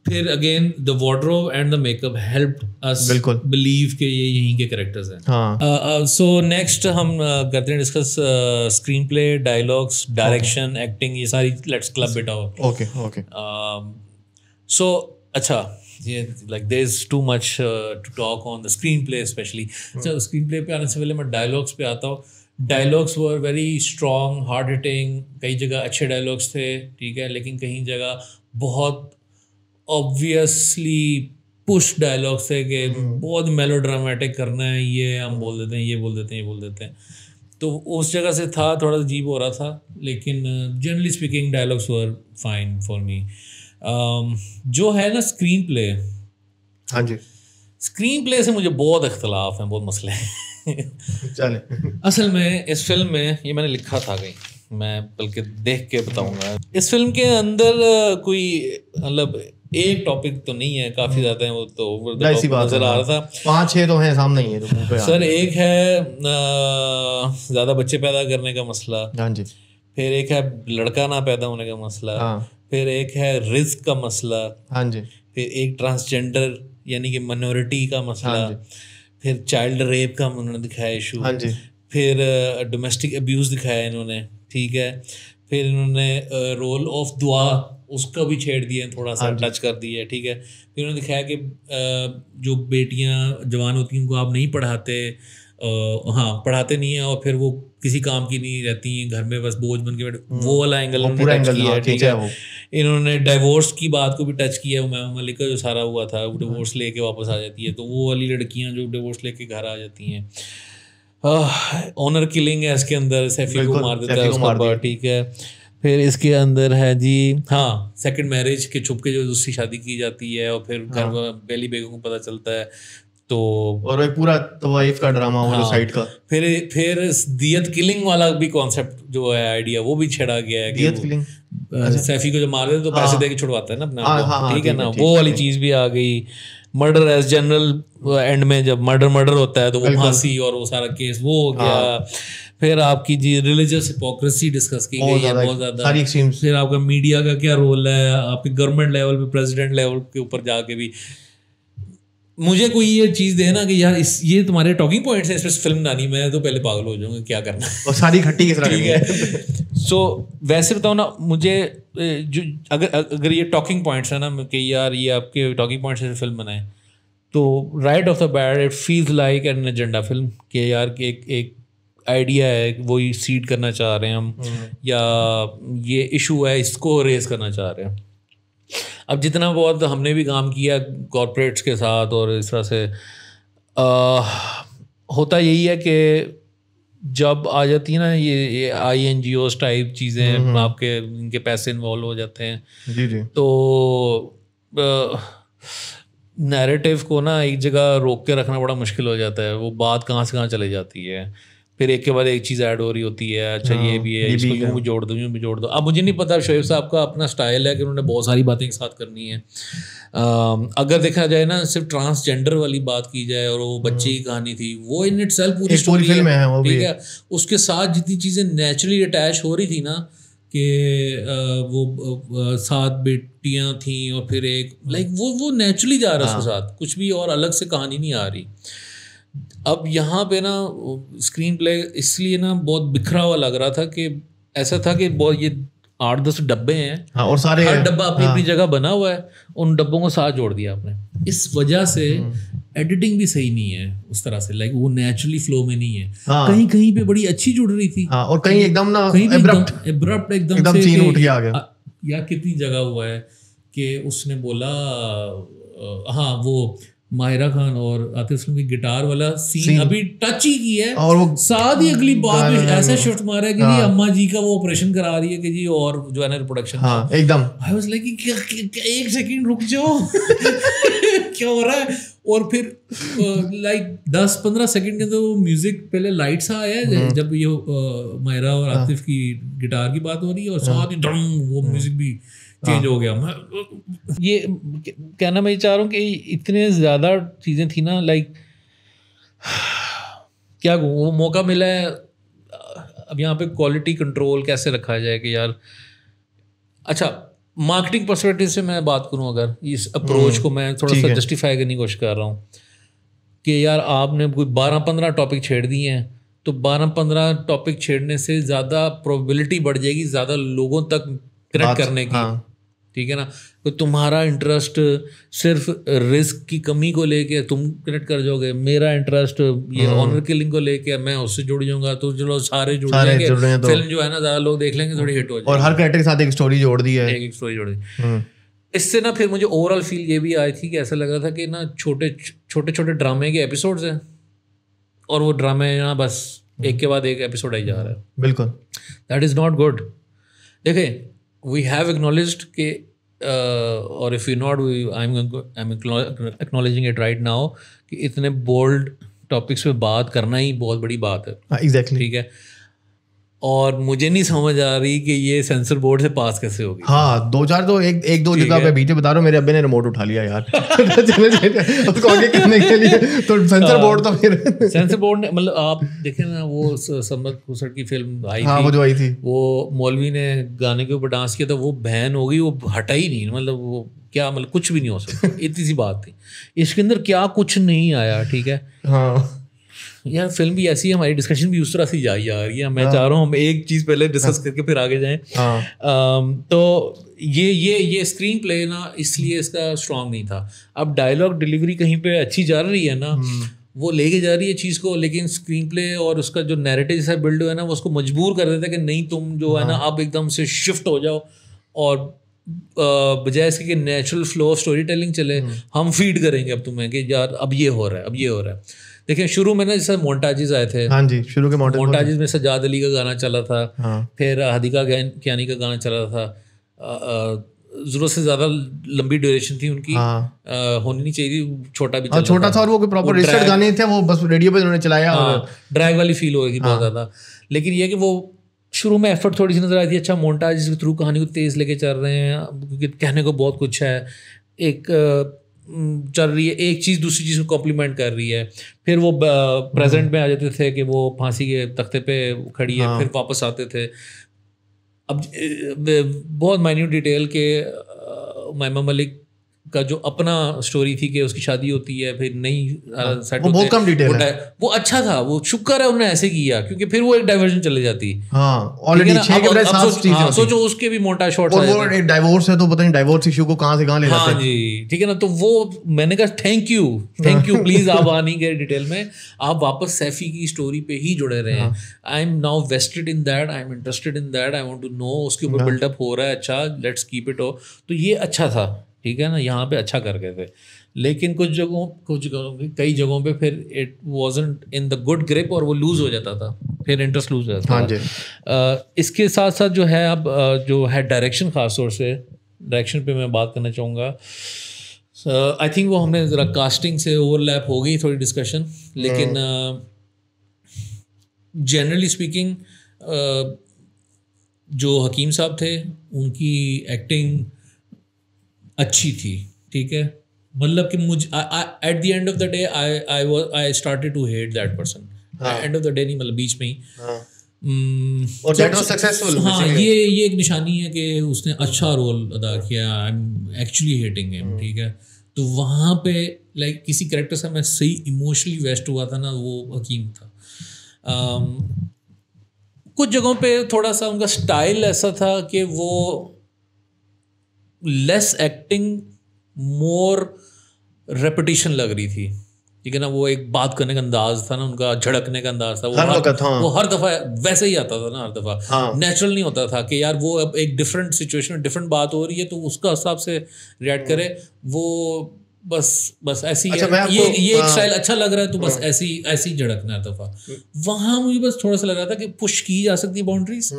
फिर again the wardrobe and the makeup helped us believe कि ये यहीं के कैरेक्टर्स हैं। सो नेक्स्ट हम करते हैं discuss screenplay, dialogues, direction, acting, ये सारी let's club it out. Okay. So अच्छा, ये like there is too much to talk on the screenplay specially. अच्छा, स्क्रीन प्ले पे आने से पहले मैं डायलॉग्स पे आता हूँ। Dialogues were very strong, hard hitting, कई जगह अच्छे डायलॉग्स थे, ठीक है, लेकिन कहीं जगह बहुत ऑब्वियसली पुश डायलॉग्स थे कि बहुत मेलोड्रामेटिक करना है, ये हम बोल देते हैं, ये बोल देते हैं, ये बोल देते हैं, तो उस जगह से था थोड़ा अजीब हो रहा था। लेकिन generally speaking dialogues were fine for me. जो है ना स्क्रीन प्ले, हाँ जी, स्क्रीन प्ले से मुझे बहुत इख्तलाफ हैं, बहुत मसले हैं। चले असल में इस फिल्म में, ये मैंने लिखा था कहीं, मैं बल्कि देख के बताऊंगा, इस फिल्म के अंदर कोई मतलब एक टॉपिक तो नहीं है, काफी ज्यादा है, वो तो नजर आ रहा था, 5-6 तो हैं सामने ही है सर। एक है ज्यादा बच्चे पैदा करने का मसला, हाँ जी, फिर एक है लड़का ना पैदा होने का मसला, फिर एक है रिस्क का मसला, हाँ जी, फिर एक ट्रांसजेंडर यानी कि माइनॉरिटी का मसला, फिर चाइल्ड रेप का उन्होंने दिखाया इशू, हाँ जी, फिर डोमेस्टिक अब्यूज़ दिखाया इन्होंने, ठीक है, फिर इन्होंने रोल ऑफ दुआ उसका भी छेड़ दिया, थोड़ा सा टच कर दिया है, ठीक है। फिर उन्होंने दिखाया कि जो बेटियां जवान होती हैं उनको आप नहीं पढ़ाते, पढ़ाते नहीं है, और फिर वो किसी काम की नहीं रहती हैं, घर में बस बोझ बन के बैठे, वो वाला एंगल उन्होंने टच किया है, ठीक है। इन्होंने डाइवोर्स की बात को भी टच किया है, उमैमा मलिक का जो सारा हुआ था, वो डिवोर्स लेके वापस आ जाती है, तो वो वाली लड़कियां जो डिवोर्स लेके घर आ जाती हैं, ऑनर किलिंग है इसके अंदर, सैफी को मार देता है उसका, ठीक है। फिर इसके अंदर है जी, हाँ, सेकंड मैरिज के छुप के जो दूसरी शादी की जाती है, और फिर घर में बेली बेगम को पता चलता है, तो और एक पूरा तवाइफ का ड्रामा वाला साइड का, फिर दियत किलिंग वाला भी कॉन्सेप्ट जो है, आइडिया, वो भी छेड़ा गया है। दियत किलिंग, सैफी को जो मार देते तो पैसे दे के छुड़वाता है ना अपना, ठीक है ना, वो वाली चीज भी आ गई। मर्डर एज जनरल एंड में जब मर्डर होता है तो वो फांसी और वो सारा केस वो हो गया। फिर आपकी जी रिलीजियस हिपोक्रेसी डिस्कस की गई है बहुत ज़्यादा, सारी एक्सट्रीम्स। फिर आपका मीडिया का क्या रोल है, आपके गवर्नमेंट लेवल पे, प्रेसिडेंट लेवल के ऊपर जाके भी मुझे कोई ये चीज़ दे ना कि यार ये तुम्हारे टॉकिंग पॉइंट्स हैं, इस पर फिल्म बनानी, मैं तो पहले पागल हो जाऊंगा, क्या करना है और सारी खट्टी किस तरह है। सो वैसे बताओ ना मुझे, जो अगर ये टॉकिंग पॉइंट्स है ना कि यार ये आपके टॉकिंग पॉइंट्स से फिल्म बनाए, तो right of the bat it feels like an agenda film कि यार कि एक आइडिया है, वही सीड करना चाह रहे हैं हम, या ये इशू है इसको रेज करना चाह रहे हैं। अब जितना बहुत हमने भी काम किया कॉरपोरेट्स के साथ और इस तरह से होता यही है कि जब आ जाती है ना ये INGOs टाइप चीज़ें, आपके इनके पैसे इन्वॉल्व हो जाते हैं जी जी, तो नैरेटिव को ना एक जगह रोक के रखना बड़ा मुश्किल हो जाता है, वो बात कहाँ से कहाँ चले जाती है, फिर एक के बाद एक चीज़ ऐड हो रही होती है, अच्छा ये भी है, इसको यूँ भी जोड़ दो, यूँ भी जोड़ दो। अब मुझे नहीं पता शोएब साहब का अपना स्टाइल है कि उन्होंने बहुत सारी बातें एक साथ करनी है। अगर देखा जाए ना सिर्फ ट्रांसजेंडर वाली बात की जाए और वो बच्चे की कहानी थी, वो इन इटसेल्फ पूरी स्टोरी फिल्म है वो, ठीक है। उसके साथ जितनी चीज़ें नेचुरली अटैच हो रही थी ना कि वो 7 बेटियां थी और फिर एक लाइक वो नेचुरली जा रहा है उसके साथ, कुछ भी और अलग से कहानी नहीं आ रही। अब यहाँ पे ना स्क्रीन प्ले इसलिए ना बहुत बिखरा हुआ लग रहा था कि ऐसा था कि बहुत ये 8-10 डब्बे हैं, हाँ, और सारे हर डब्बा अपनी अपनी जगह बना हुआ है, उन डब्बों को साथ जोड़ दिया आपने। इस वजह से एडिटिंग भी सही नहीं है उस तरह से, लाइक वो नेचुरली फ्लो में नहीं है। कहीं कहीं पे बड़ी अच्छी जुड़ रही थी, और कहीं एकदम ना एब्रप्ट एकदम से सीन उठ गया आगे। या कितनी जगह हुआ है कि उसने बोला हाँ वो माहिरा खान और आतिफ असलम की गिटार वाला सीन अभी टच ही की है और वो साथ ही अगली बात में ऐसा शिफ्ट मारा है कि जी अम्मा जी का वो ऑपरेशन करा रही है कि जी और जो है ना रिप्रोडक्शन एकदम। आई वाज लाइक एक सेकंड रुक जाओ क्या हो रहा है। और फिर लाइक 10-15 सेकंड के अंदर वो म्यूजिक पहले लाइट सा आया है जब ये माहिरा और आतिफ की गिटार की बात हो रही है और साथ ही ड्रम वो म्यूजिक भी चेंज हो गया। ये कहना मैं चाह रहा हूँ कि इतने ज़्यादा चीज़ें थी ना, लाइक क्या कहूँ, वो मौका मिला है अब यहाँ पे क्वालिटी कंट्रोल कैसे रखा जाए कि यार अच्छा मार्केटिंग पर्सपेक्टिव से मैं बात करूँ, अगर इस अप्रोच को मैं थोड़ा सा जस्टिफाई करने की कोशिश कर रहा हूँ कि यार आपने कोई 12-15 टॉपिक छेड़ दिए हैं, तो 12-15 टॉपिक छेड़ने से ज़्यादा प्रोबेबिलिटी बढ़ जाएगी ज़्यादा लोगों तक कनेक्ट करने की, ठीक है ना। तो तुम्हारा इंटरेस्ट सिर्फ रिस्क की कमी को लेके तुम कनेक्ट कर जाओगे, मेरा इंटरेस्ट ये ऑनर किलिंग को लेके मैं उससे जुड़ जाऊंगा, तो चलो सारे जुड़ जाएंगे, फिल्म जो है ना ज़्यादा लोग देख लेंगे, थोड़ी हिट हो जाएगी। और हर कैरेक्टर के साथ एक स्टोरी जोड़ दी है, एक स्टोरी जोड़ दी। इससे ना फिर मुझे ओवरऑल फील ये भी आई थी कि ऐसा लग रहा था कि ना छोटे छोटे ड्रामे के एपिसोड्स हैं और वो ड्रामे ना बस एक के बाद एक एपिसोड आई जा रहा है। बिल्कुल, दैट इज़ नॉट गुड। देखें, वी हैव एक्नॉलेज्ड के और if you not I am acknowledging it right now कि इतने बोल्ड टॉपिक्स पे बात करना ही बहुत बड़ी बात है। एग्जैक्टली, ठीक है। और मुझे नहीं समझ आ रही कि ये सेंसर बोर्ड से पास कैसे होगी। हाँ, 2-4 तो एक दो जगह पे बीच में बता रहा हूँ, मेरे अब्बे ने रिमोट उठा लिया यार उसको आगे करने के लिए, तो सेंसर बोर्ड तो फिर सेंसर बोर्ड ने मतलब आप देखें ना वो समद खुसर की फिल्म आई थी, वो जो आई थी, वो मौलवी ने गाने के ऊपर डांस किया था, वो बैन हो गई, वो हटा ही नहीं, मतलब वो क्या मतलब कुछ भी नहीं हो सकता, इतनी सी बात थी। इसके अंदर क्या कुछ नहीं आया, ठीक है। हाँ यार फिल्म भी ऐसी है, हमारी डिस्कशन भी उस तरह से जा रही है। मैं चाह रहा हूँ हम एक चीज़ पहले डिस्कस करके फिर आगे जाएं। तो ये स्क्रीन प्ले ना इसलिए इसका स्ट्रॉन्ग नहीं था। अब डायलॉग डिलीवरी कहीं पे अच्छी जा रही है ना, वो लेके जा रही है चीज़ को, लेकिन स्क्रीन प्ले और उसका जो नैरेटिव जैसा बिल्ड हुआ है ना, वो उसको मजबूर कर देता है कि नहीं तुम जो है ना अब एकदम से शिफ्ट हो जाओ और बजाय इसके कि natural flow of story telling चले, हम फीड करेंगे अब तुम्हें कि यार अब ये हो रहा है, अब ये हो रहा है। देखिए शुरू में ना जैसे मोन्टाजेस आए थे, हाँ जी, शुरू के मोन्टाजेस में सजाद अली का गाना चला था, फिर हदीका कियानी का गाना चला था, जरूरत से ज़्यादा लंबी ड्यूरेशन थी उनकी, होनी नहीं चाहिए, छोटा भी छोटा था और वो प्रॉपर रजिस्टर्ड गाने थे, वो बस रेडियो पे उन्होंने चलाया, ड्रैग वाली फील होगी बहुत ज़्यादा। लेकिन ये कि वो शुरू में एफर्ट थोड़ी सी नजर आई थी, अच्छा मोन्टाजेस के थ्रू कहानी को तेज़ लेके चल रहे हैं क्योंकि कहने को बहुत कुछ है। एक चल रही है, एक चीज़ दूसरी चीज़ को कॉम्प्लीमेंट कर रही है, फिर वो प्रेजेंट में आ जाते थे कि वो फांसी के तख्ते पे खड़ी है, फिर वापस आते थे। अब बहुत माइन्यूट डिटेल के उमैमा मलिक का जो अपना स्टोरी थी कि उसकी शादी होती है, फिर नई सेट वो बहुत कम डिटेल है। वो अच्छा था, वो शुक्र है उन्होंने ऐसे किया, क्योंकि फिर वो एक डाइवर्जन चले जाती। हाँ, ऑलरेडी 6 के बजाय 7 चीजें होती। सोचो उसके भी मोटा शॉट्स और वो एक डाइवोर्स है तो पता नहीं डाइवोर्स इशू को कहाँ से कहाँ ले जाते हैं। हाँ जी, ठीक है ना। तो वो मैंने कहा थैंक यू प्लीज आप आ नहीं गए डिटेल में, आप वापस सैफी की स्टोरी पे ही जुड़े रहे हैं। I am now vested in that, I am interested in that, I want to know उसके ऊपर बिल्डअप हो रहा है, अच्छा लेट्स कीप इट। हो तो ये अच्छा था, ठीक है ना, यहाँ पे अच्छा कर गए थे। लेकिन कई जगहों पे फिर it wasn't in the good grip और वो लूज हो जाता था, फिर इंटरेस्ट लूज हो जाता था। इसके साथ साथ जो है अब जो है डायरेक्शन, खास तौर से डायरेक्शन पे मैं बात करना चाहूँगा। आई थिंक वो हमने ज़रा कास्टिंग से ओवरलैप हो गई थोड़ी डिस्कशन, लेकिन जनरली स्पीकिंग जो हकीम साहब थे उनकी एक्टिंग अच्छी थी, ठीक है। मतलब कि मुझे at the end of the day I started to hate that person. End of the day नहीं, मतलब बीच में ही। और दैट वाज सक्सेसफुल। हाँ, ये एक निशानी है कि उसने अच्छा रोल अदा किया। I am actually hating him, ठीक है। तो वहाँ पे लाइक किसी कैरेक्टर से मैं सही इमोशनली वेस्ट हुआ था ना, वो हकीम था। कुछ जगहों पे थोड़ा सा उनका स्टाइल ऐसा था कि वो लेस एक्टिंग मोर रेपिटेशन लग रही थी, ठीक है ना। वो एक बात करने का अंदाज था ना उनका, झड़कने का अंदाज था, वो हर दफ़ा वैसे ही आता था ना, हर दफ़ा नेचुरल नहीं होता था कि यार वो अब एक डिफरेंट सिचुएशन में डिफरेंट बात हो रही है तो उसका हिसाब से रिएक्ट करे। वो बस ऐसी अच्छा, ये एक स्टाइल अच्छा लग रहा है तो बस ऐसी झड़कना हर दफ़ा। वहाँ मुझे बस थोड़ा सा लग रहा था कि पुश की जा सकती है बाउंड्रीज,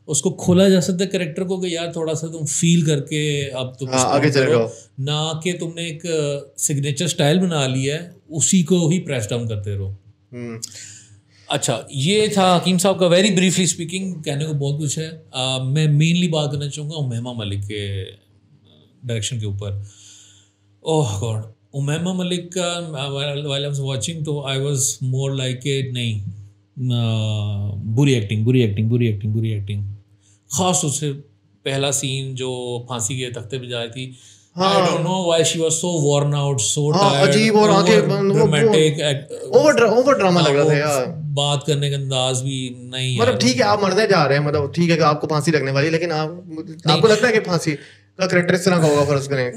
उसको खोला जा सकता है कैरेक्टर को कि यार थोड़ा सा तुम फील करके अब तुम आगे चले जाओ, ना कि तुमने एक सिग्नेचर स्टाइल बना लिया है उसी को ही प्रेस डाउन करते रहो। अच्छा, ये था हकीम साहब का। वेरी ब्रीफली स्पीकिंग, कहने को बहुत कुछ है। मैं मेनली बात करना चाहूँगा उमैमा मलिक के डायरेक्शन के ऊपर। ओह गॉड, उमैमा मलिक का व्हाइल आई वाज वाचिंग तो I was more like a नहीं, बुरी एक्टिंग। खास उससे पहला सीन जो फांसी के तख्ते पे जाई थी, I don't know why she was so worn out, so tired, अजीब और आगे ड्रामेटिक, ओवर ड्रामा लग रहा था यार। बात करने का अंदाज भी नहीं, मतलब ठीक है आप मरने जा रहे हैं, मतलब ठीक है कि आपको फांसी लगने वाली, लेकिन आपको लगता है कि फांसी का कैरेक्टर इस तरह का होगा, फर्ज करें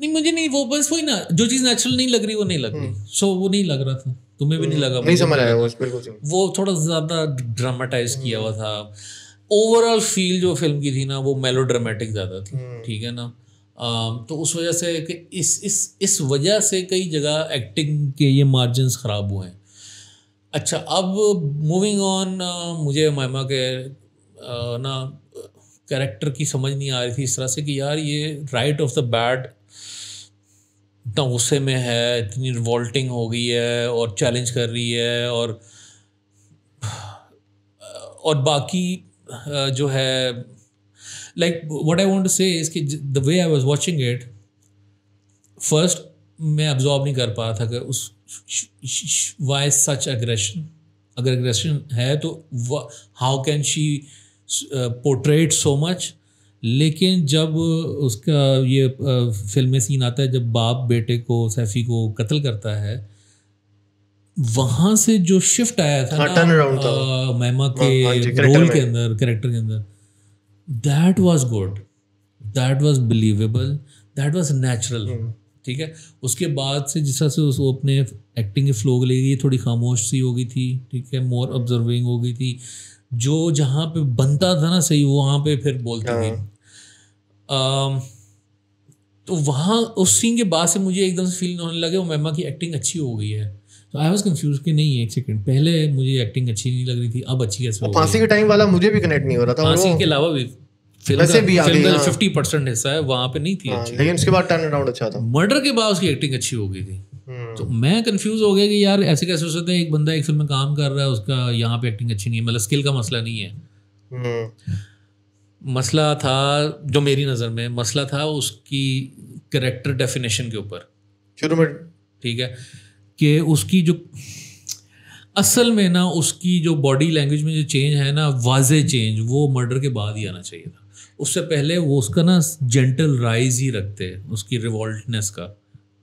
नहीं मुझे नहीं, वो बस वही ना, जो चीज़ नेचुरल नहीं लग रही वो नहीं लग रही। सो वो नहीं लग रहा था, तुम्हें भी नहीं लगा, नहीं समझ आया वो बिल्कुल। वो थोड़ा ज़्यादा ड्रामेटाइज किया हुआ था। ओवरऑल फील जो फिल्म की थी ना वो मेलोड्रामेटिक ज़्यादा थी, ठीक है ना। तो उस वजह से कि इस वजह से कई जगह एक्टिंग के ये मार्जिन्स ख़राब हुए हैं। अच्छा, अब मूविंग ऑन, मुझे उमैमा के ना कैरेक्टर की समझ नहीं आ रही थी इस तरह से कि यार ये राइट ऑफ द बैड इतना गुस्से में है, इतनी रिवॉल्टिंग हो गई है और चैलेंज कर रही है, और बाकी जो है like what I want to say is कि the way I was watching it, first मैं अब्जॉर्ब नहीं कर पा रहा था कि उस व्हाई सच एग्रेशन, अगर एग्रेशन है तो how can she portrait so much. लेकिन जब उसका ये फिल्म में सीन आता है जब बाप बेटे को, सैफी को कत्ल करता है, वहाँ से जो शिफ्ट आया था ना मैमा के रोल के अंदर, कैरेक्टर के अंदर, that was good, that was believable, that was natural, ठीक है। उसके बाद से जिस तरह से वो अपने एक्टिंग के फ्लो ले गई, थोड़ी खामोश सी हो गई थी, ठीक है, मोर ऑब्जर्विंग हो गई थी, जो जहाँ पे बनता था ना सही वहाँ पे फिर बोलती थी। तो वहाँ उस सीन के बाद से मुझे एकदम से फील होने लगे उमैमा की एक्टिंग अच्छी हो गई है। तो आई वाज कंफ्यूज कि नहीं, एक सेकंड, पहले मुझे एक्टिंग अच्छी नहीं लग रही थी, अब अच्छी कैसे हो गई। फांसी के टाइम वाला मुझे भी कनेक्ट नहीं हो रहा था। फांसी के अलावा भी फिल्म का 50% हिस्सा है, वहाँ पे नहीं थी अच्छी, लेकिन उसके बाद टर्न अराउंड अच्छा था। मर्डर के बाद उसकी एक्टिंग अच्छी हो गई थी। तो मैं कंफ्यूज हो गया कि यार ऐसे कैसे हो सकता है, एक बंदा एक फिल्म में काम कर रहा है, उसका यहाँ पे एक्टिंग अच्छी नहीं है। मतलब स्किल का मसला नहीं है, मसला था जो मेरी नज़र में मसला था उसकी कैरेक्टर डेफिनेशन के ऊपर शुरू में, ठीक है, कि उसकी जो असल में ना उसकी जो बॉडी लैंग्वेज में जो चेंज है ना, वाज़े चेंज, वो मर्डर के बाद ही आना चाहिए था। उससे पहले वो उसका ना जेंटल राइज ही रखते, उसकी रिवॉल्टनेस का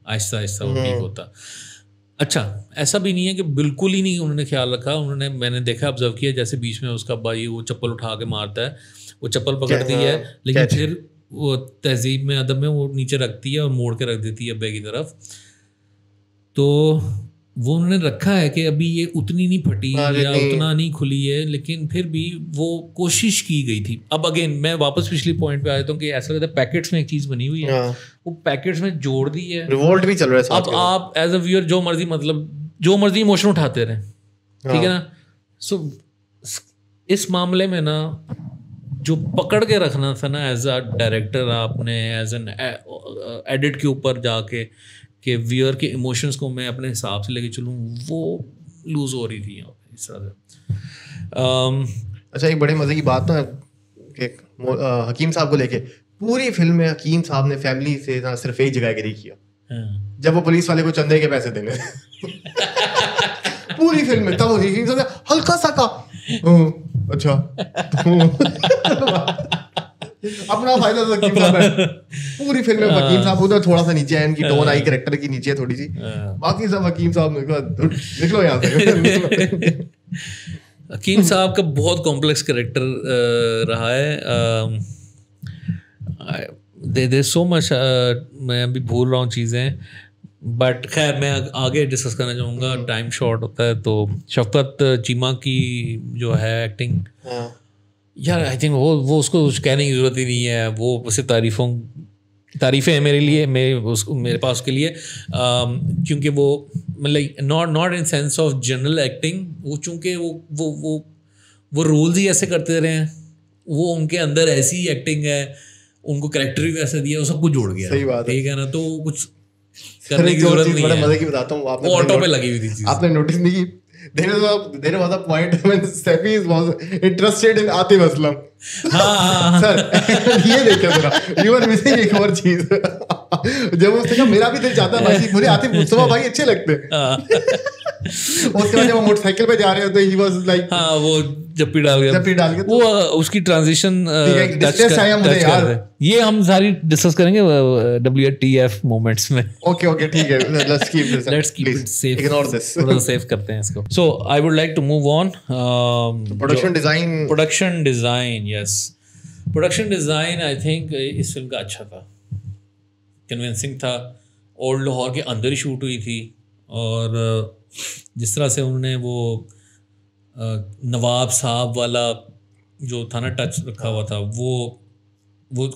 आहिस्ता आहिस्ता वो ठीक होता। अच्छा, ऐसा भी नहीं है कि बिल्कुल ही नहीं उन्होंने ख्याल रखा। उन्होंने, मैंने देखा, ऑब्जर्व किया, जैसे बीच में उसका भाई वो चप्पल उठा के मारता है, वो चप्पल पकड़ती है लेकिन फिर वो तहजीब में, अदब में वो नीचे रखती है और मोड़ के रख देती है अब्बे की तरफ। तो वो उन्होंने रखा है कि अभी ये उतनी नहीं फटी या उतना नहीं खुली है, लेकिन फिर भी वो कोशिश की गई थी। अब अगेन मैं वापस पिछली पॉइंट पे आया था कि ऐसा लगता है पैकेट्स में एक चीज़ बनी हुई है, वो पैकेट्स में जोड़ दी है, रिवोल्ट भी चल रहा है। अब आप एज अ व्यूअर जो मर्जी, मतलब जो मर्जी इमोशन उठाते रहे, ठीक है ना। सो इस मामले में ना जो पकड़ के रखना था ना एज अ डायरेक्टर, आपने एज एन एडिट के ऊपर जाके कि व्यूअर के इमोशंस को मैं अपने हिसाब से लेके चलूँ, वो लूज हो रही थी यहाँ पे इस तरह से। अच्छा, एक बड़े मजे की बात ना कि हकीम साहब को लेके पूरी फिल्म में हकीम साहब ने फैमिली से ना सिर्फ एक जगह गिरी किया, जब वो पुलिस वाले को चंदे के पैसे देने पूरी फिल्म में, तब हकीम साहब हल्का सा का अच्छा अपना फायदा तो हकीम साहब है। पूरी फिल्म में हकीम साहब उधर थोड़ा सा नीचे है, इनकी टोन आई कैरेक्टर की नीचे थोड़ी सी, बाकी सब हकीम साहब ने निकलो यहाँ से। हकीम साहब का बहुत कॉम्प्लेक्स कैरेक्टर रहा है। दे सो मच, मैं अभी भूल रहा हूँ चीज़ें, बट खैर मैं आगे डिस्कस करना चाहूँगा, टाइम शॉर्ट होता है। तो शफकत चीमा की जो है एक्टिंग, यार आई थिंक वो उसको कुछ कहने की ज़रूरत ही नहीं है, वो सिर्फ तारीफ़ें हैं मेरे लिए, मेरे पास उसके लिए, क्योंकि वो मतलब not in sense of general acting, वो चूँकि वो रोल्स ही ऐसे करते रहे हैं, वो उनके अंदर ऐसी ही एक्टिंग है, उनको कैरेक्टर भी वैसा दिया, वो सब कुछ जोड़ गया, सही बात है, ठीक है ना। तो कुछ करने की जरूरत नहीं है, मजे की बताता हूँ, वो ऑटो पे लगी हुई थी। आपने नोटिस नहीं की, there was a point when Saifi was interested in Atif Aslam. हाँ सर, ये देखिए जरा, you are missing एक और चीज। जब उसने कहा मेरा भी दिल चाहता है, मुझे आतिफ मुस्तफा भाई अच्छे लगते हैं। उसके बाद जब वो मोटरसाइकिल पे जा रहे होते, he was like, हाँ वो जप्पी डाल के वो उसकी ट्रांजिशन ये हम सारी डिस्कस करेंगे WTF मोमेंट्स में। ओके ठीक है, let's keep it safe, ignore this, थोड़ा सेव करते हैं इसको। So I would like to move on. Production design, yes, production design I think इस फिल्म का अच्छा था, कन्विंसिंग था, ओल्ड लाहौर के अंदर ही शूट हुई थी, और जिस तरह से उन्होंने वो नवाब साहब वाला जो था ना टच रखा हुआ था, वो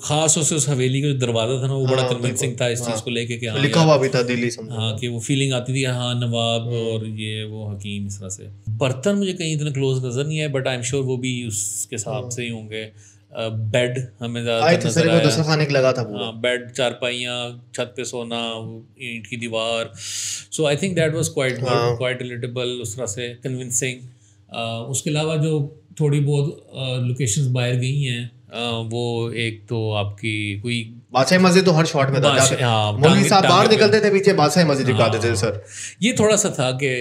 खास तौर से उस हवेली का जो दरवाज़ा था ना, वो बड़ा कन्विंसिंग था इस चीज़ को लेके कि लिखा हुआ भी था दिल्ली, हाँ, कि वो फीलिंग आती थी, हाँ नवाब और ये वो हकीम, इस तरह से। बर्तन मुझे कहीं इतने क्लोज नज़र नहीं है, बट आई एम श्योर वो भी उसके हिसाब से ही होंगे। बेड हमें ज़्यादातर नजर आया, लगा था, हाँ बेड, चारपाइयाँ, छत पे सोना, ईंट की दीवार। So I think that was quite relatable, उस तरह से कन्विंसिंग। उसके अलावा जो थोड़ी बहुत लोकेशंस बाहर गई हैं, वो एक तो आपकी कोई बादशाह मस्जिद तो हर शॉट में था, मौलवी साहब बाहर निकलते थे, पीछे बादशाह मस्जिद दिखा देते थे सर। ये थोड़ा सा था कि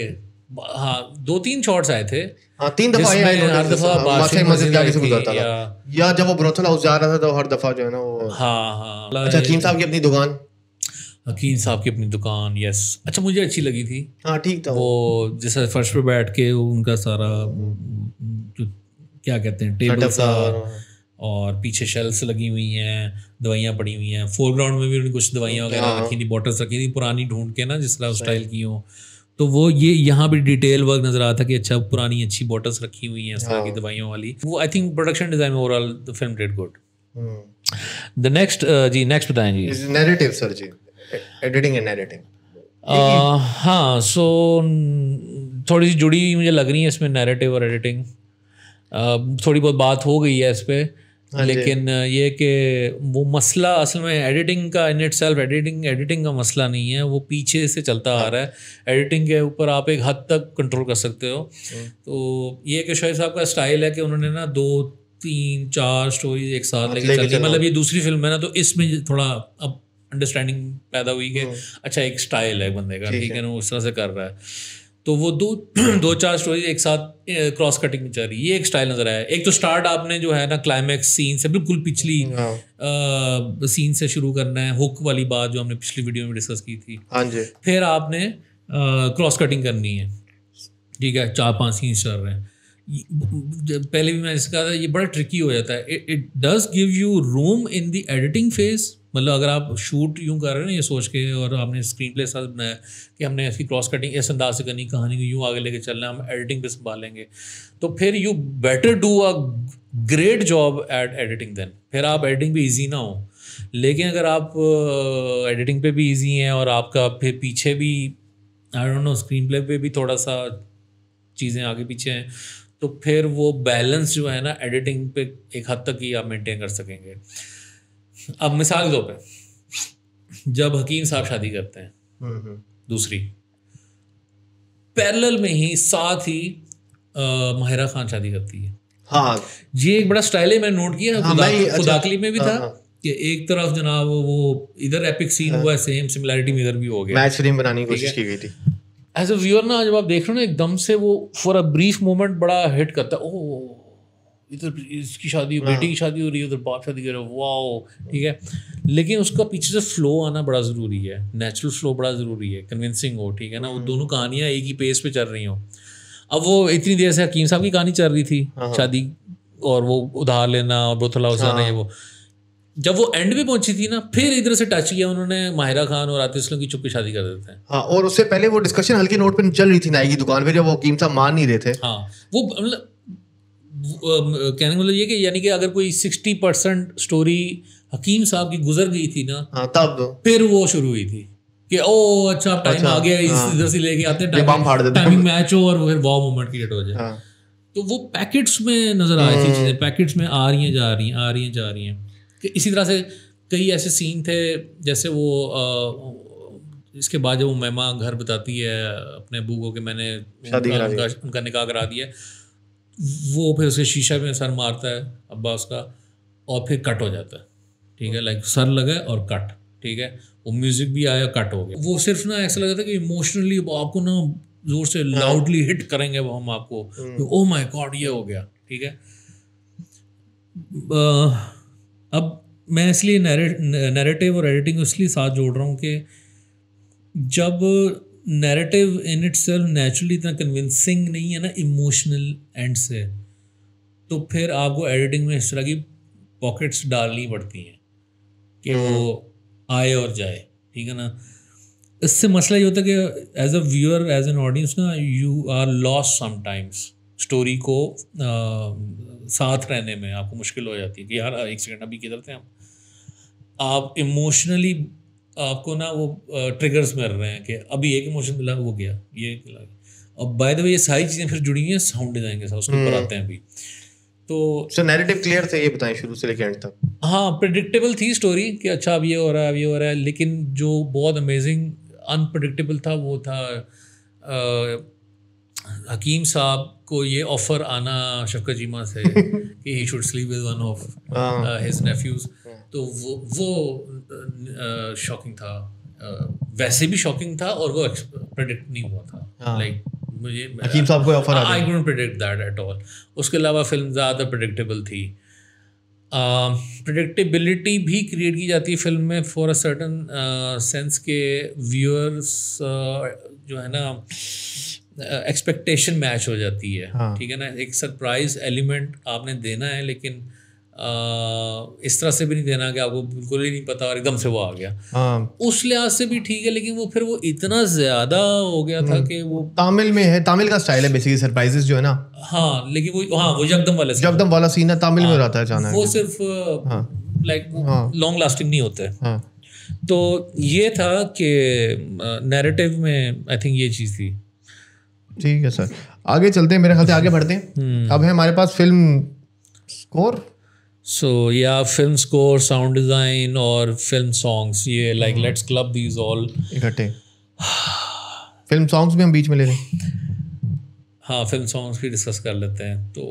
हाँ 2-3 शॉट्स आए थे, हाँ 3 दफा हर दफा बादशाह मस्जिद के आगे से गुजरता था, या जब वो ब्रोथल हाउस जा रहा था तो हर दफा जो है ना वो, हाँ। अच्छा, हकीम साहब की अपनी दुकान, हकीम साहब की अपनी दुकान, यस, अच्छा मुझे अच्छी लगी थी, हाँ ठीक था। वो जैसे फर्श पे बैठ के उनका सारा जो क्या कहते हैं टेबल सा, और पीछे शेल्फ्स लगी हुई हैं, दवाइयाँ पड़ी हुई हैं, फोरग्राउंड में भी उन्होंने कुछ दवाइयाँ वगैरह रखी थी, बॉटल्स रखी थी पुरानी ढूंढ के ना, जिस तरह स्टाइल की हो। तो वो ये यहाँ भी डिटेल वर्क नजर आता कि अच्छा पुरानी अच्छी बॉटल्स रखी हुई हैं इस तरह की दवाइयों वाली। वो I think production design overall the film did good. The next जी, नेक्स्ट बताएं जी। नैरेटिव सर जी, एडिटिंग एंड नैरेटिंग। हाँ, सो थोड़ी सी जुड़ी मुझे लग रही है इसमें नैरेटिव और एडिटिंग, थोड़ी बहुत बात हो गई है इस पर, लेकिन ये कि वो मसला असल में एडिटिंग का इन इट सेल्फ एडिटिंग का मसला नहीं है, वो पीछे से चलता आ रहा है। एडिटिंग के ऊपर आप एक हद तक कंट्रोल कर सकते हो। तो ये कि शोएब साहब का स्टाइल है कि उन्होंने ना 2-3-4 स्टोरीज एक साथ लेके चल, मतलब ये दूसरी फिल्म है ना, तो इसमें थोड़ा अब अंडरस्टैंडिंग पैदा हुई कि अच्छा एक स्टाइल है बंदे का, ठीक है ना, उस तरह से कर रहा है। तो वो दो चार स्टोरी एक साथ क्रॉस कटिंग चल रही है, ये एक स्टाइल नजर आया। एक तो स्टार्ट आपने जो है ना क्लाइमैक्स सीन से बिल्कुल पिछली सीन से शुरू करना है, हुक वाली बात जो हमने पिछली वीडियो में डिस्कस की थी। हाँ जी। फिर आपने क्रॉस कटिंग करनी है, ठीक है, 4-5 सीन चल रहे हैं। पहले भी मैंने कहा था ये बड़ा ट्रिकी हो जाता है। It does give U room in the editing phase, मतलब अगर आप शूट यूँ कर रहे हैं ना ये सोच के, और आपने स्क्रीन प्ले साथ बनाया कि हमने इसकी क्रॉस कटिंग इस अंदाज से करनी, कहानी को यूँ आगे लेके चलना है, हम एडिटिंग पे संभालेंगे, तो फिर you better do a great job at editing then. फिर आप एडिटिंग पे ईजी ना हो, लेकिन अगर आप एडिटिंग पे भी ईजी हैं और आपका फिर पीछे भी I don't know screen play पे भी थोड़ा सा चीज़ें आगे पीछे हैं, तो फिर वो बैलेंस जो है ना एडिटिंग पे एक हद तक ही आप मेंटेन कर सकेंगे। अब मिसाल के तौर पे जब हकीम साहब शादी करते हैं दूसरी, पैरेलल में ही साथ ही माहिरा खान शादी करती है। हाँ, ये एक बड़ा स्टाइल है, मैंने नोट किया। खुदाकली में भी था कि एक तरफ जनाब वो इधर एपिक सीन हुआ है, सेम सिमिलैरिटी में इधर भी हो गया, मैच फ्रेम बनाने की कोशिश की गई थी। एज अ व्यूअर ना जब आप देख रहे हो ना, एकदम से वो फॉर अ ब्रीफ मोमेंट बड़ा हिट करता है। ओह इधर इसकी शादी, बेटी की शादी हो रही है, उधर बाप शादी कर रहे हो, वाओ, ठीक है। लेकिन उसका पीछे से फ्लो आना बड़ा ज़रूरी है, नेचुरल फ्लो बड़ा ज़रूरी है, कन्विंसिंग हो, ठीक है ना, वो दोनों कहानियाँ एक ही पेस पे चल रही हो। अब वो इतनी देर से हकीम साहब की कहानी चल रही थी शादी, और वो उधार लेना और बोतला उसाना, ये वो जब वो एंड पे पहुंची थी ना, फिर इधर से टच किया उन्होंने माहिरा खान और आतिफ असलम की, चुप के शादी कर देते हैं। हाँ, और उससे पहले वो डिस्कशन हल्की नोट पे चल रही थी नाई की दुकान पे, जब वो हकीम साहब मान नहीं रहे थे। हाँ, वो मतलब कहने का मतलब ये कि यानी कि अगर कोई 60% स्टोरी हकीम साहब की गुजर गई थी ना, हाँ, तब फिर वो शुरू हुई थी कि ओ अच्छा टाइम आ गया, इधर से लेके आते हैं, टाइमिंग मैच हो और फिर वाव मोमेंट क्रिएट हो जाए। तो वो पैकेट्स में नजर आ रही थी चीज़ें, पैकेट्स में आ रही हैं जा रही हैं, आ रही हैं जा रही हैं। कि इसी तरह से कई ऐसे सीन थे, जैसे वो इसके बाद जब वो मेमा घर बताती है अपने अबू को कि मैंने उनका निकाह करा दिया, वो फिर उसके शीशा में सर मारता है अब्बा उसका, और फिर कट हो जाता है, ठीक है, लाइक सर लगा और कट, ठीक है, वो म्यूजिक भी आया, कट हो गया। वो सिर्फ ना ऐसा लगा था कि इमोशनली आपको ना जोर से लाउडली हिट करेंगे वो हम आपको, ओह माय गॉड ये हो गया, ठीक है। अब मैं इसलिए नैरेटिव और एडिटिंग इसलिए साथ जोड़ रहा हूँ कि जब नैरेटिव इन इटसेल्फ नेचुरली इतना कन्विंसिंग नहीं है ना इमोशनल एंड से, तो फिर आपको एडिटिंग में इस तरह की पॉकेट्स डालनी पड़ती हैं कि वो आए और जाए, ठीक है ना। इससे मसला ये होता है कि as a viewer, as an audience ना, you are lost sometimes. Story को साथ रहने में आपको मुश्किल हो जाती है कि यार एक सेकंड अभी किधर थे हम। आप इमोशनली आपको ना वो ट्रिगर्स मिल रहे हैं कि अभी एक इमोशन मिला, वो गया, ये मिला। और बाय द वे ये सारी चीज़ें फिर जुड़ी हुई हैं साउंड डिज़ाइन के साथ, उसके ऊपर आते हैं अभी। तो नैरेटिव क्लियर थे, ये बताएं शुरू से लेकर एंड तक। हाँ, प्रेडिक्टेबल थी स्टोरी कि अच्छा अब ये हो रहा है, अब ये हो रहा है, लेकिन जो बहुत अमेजिंग अनप्रेडिक्टेबल था वो था हकीम साहब को ये ऑफर आना शफकत जीमा से कि he should sleep with one of his nephews. तो वो शॉकिंग था, वैसे भी शॉकिंग था, और वो प्रेडिक्ट नहीं हुआ था। लाइक मुझे हकीम साहब को ऑफर आ गया, I couldn't predict that at all. उसके अलावा फिल्म ज़्यादा प्रेडिक्टेबल थी। प्रेडिक्टेबिलिटी भी क्रिएट की जाती है फिल्म में फॉर अ सर्टन सेंस के व्यूअर्स जो है ना एक्सपेक्टेशन मैच हो जाती है, ठीक है ना। एक सरप्राइज एलिमेंट आपने देना है, लेकिन इस तरह से भी नहीं देना कि आपको बिल्कुल ही नहीं पता और एकदम से वो आ गया। उस लिहाज से भी ठीक है, लेकिन वो फिर वो इतना ज़्यादा हो गया था कि वो तामिल में है, तामिल का स्टाइल है बेसिकली सरप्राइजेस जो है ना। हाँ, लेकिन वो यकदम वाला सीन है, तामिल में रहता है अचानक, वो सिर्फ लाइक लॉन्ग लास्टिंग नहीं होता है। तो ये था कि नैरेटिव में आई थिंक ये चीज़ थी। ठीक है सर, आगे चलते हैं, मेरे ख्याल से आगे बढ़ते हैं। अब है हमारे पास फिल्म स्कोर। सो या फिल्म स्कोर, साउंड डिज़ाइन और फिल्म सॉन्ग्स, ये like let's club these all इकट्ठे। फिल्म सॉन्ग्स भी हम बीच में ले रहे हैं। हाँ, फिल्म सॉन्ग्स भी डिस्कस कर लेते हैं। तो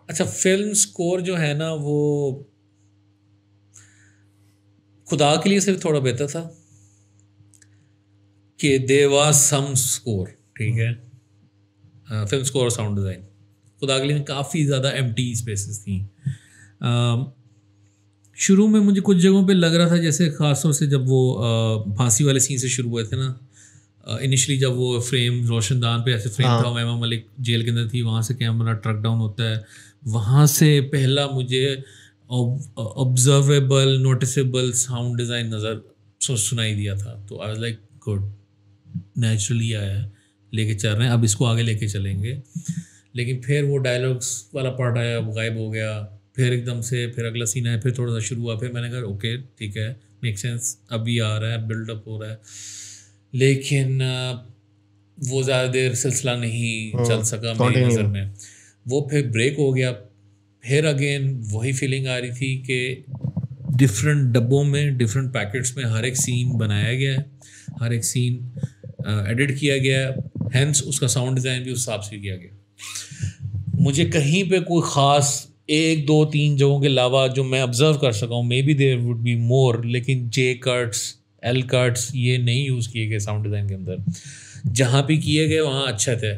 अच्छा, फिल्म स्कोर जो है ना वो खुदा के लिए सिर्फ थोड़ा बेहतर था कि देयर वाज सम स्कोर, ठीक है, फिल्म स्कोर और साउंड डिज़ाइन। खुदा के लिए काफ़ी ज़्यादा एम्प्टी स्पेसेस थी। शुरू में मुझे कुछ जगहों पे लग रहा था, जैसे ख़ासतौर से जब वो फांसी वाले सीन से शुरू हुए थे ना, इनिशियली जब वो फ्रेम रोशनदान पे ऐसे फ्रेम था, उमैमा मलिक जेल के अंदर थी, वहाँ से कैमरा ट्रक डाउन होता है, वहाँ से पहला मुझे ऑब्जर्वेबल नोटिसेबल साउंड डिज़ाइन सुनाई दिया था। तो I was like good, naturally आया है, लेके चल रहे हैं, अब इसको आगे लेके चलेंगे। लेकिन फिर वो डायलॉग्स वाला पार्ट आया, वो गायब हो गया, फिर एकदम से फिर अगला सीन आया, फिर थोड़ा सा शुरू हुआ, फिर मैंने कहा ओके ठीक है, मेक सेंस, अभी आ रहा है, बिल्डअप हो रहा है। लेकिन वो ज़्यादा देर सिलसिला नहीं चल सका मेरी नज़र में, वो फिर ब्रेक हो गया। फिर अगेन वही फीलिंग आ रही थी कि डिफरेंट डब्बों में, डिफरेंट पैकेट्स में हर एक सीन बनाया गया है, हर एक सीन एडिट किया गया है, हैंस उसका साउंड डिज़ाइन भी उस हिसाब से किया गया। मुझे कहीं पे कोई ख़ास 1, 2, 3 जगहों के अलावा जो मैं ऑब्जर्व कर सका हूँ, maybe there would be more, लेकिन जे कट्स, एल कट्स ये नहीं यूज़ किए गए साउंड डिज़ाइन के अंदर। जहाँ भी किए गए वहाँ अच्छे थे।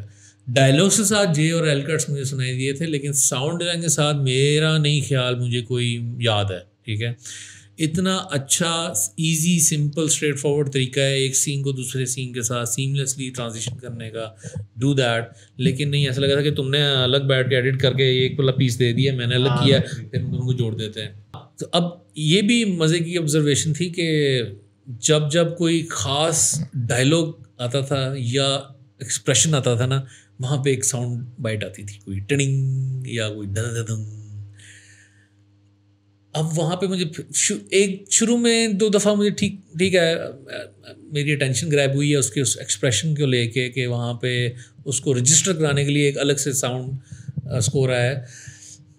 डायलॉग्स के साथ जे और एल कट्स मुझे सुनाई दिए थे, लेकिन साउंड डिज़ाइन के साथ मेरा नहीं ख्याल मुझे कोई याद है, ठीक है। इतना अच्छा इजी सिंपल स्ट्रेट फॉरवर्ड तरीका है एक सीन को दूसरे सीन के साथ सीमलेसली ट्रांजिशन करने का, डू दैट। लेकिन नहीं, ऐसा लगा था कि तुमने अलग बैठ के एडिट करके एक वाला पीस दे दिया, मैंने अलग किया, फिर हम दोनों को जोड़ देते हैं। तो अब ये भी मज़े की ऑब्जर्वेशन थी कि जब जब कोई ख़ास डायलॉग आता था या एक्सप्रेशन आता था ना, वहाँ पे एक साउंड बाइट आती थी, कोई टिंग या कोई दंग। अब वहाँ पे मुझे एक शुरू में 2 दफ़ा मुझे ठीक है मेरी अटेंशन ग्रैब हुई है उसके उस एक्सप्रेशन को लेके कि वहाँ पे उसको रजिस्टर कराने के लिए एक अलग से साउंड स्कोर आया है।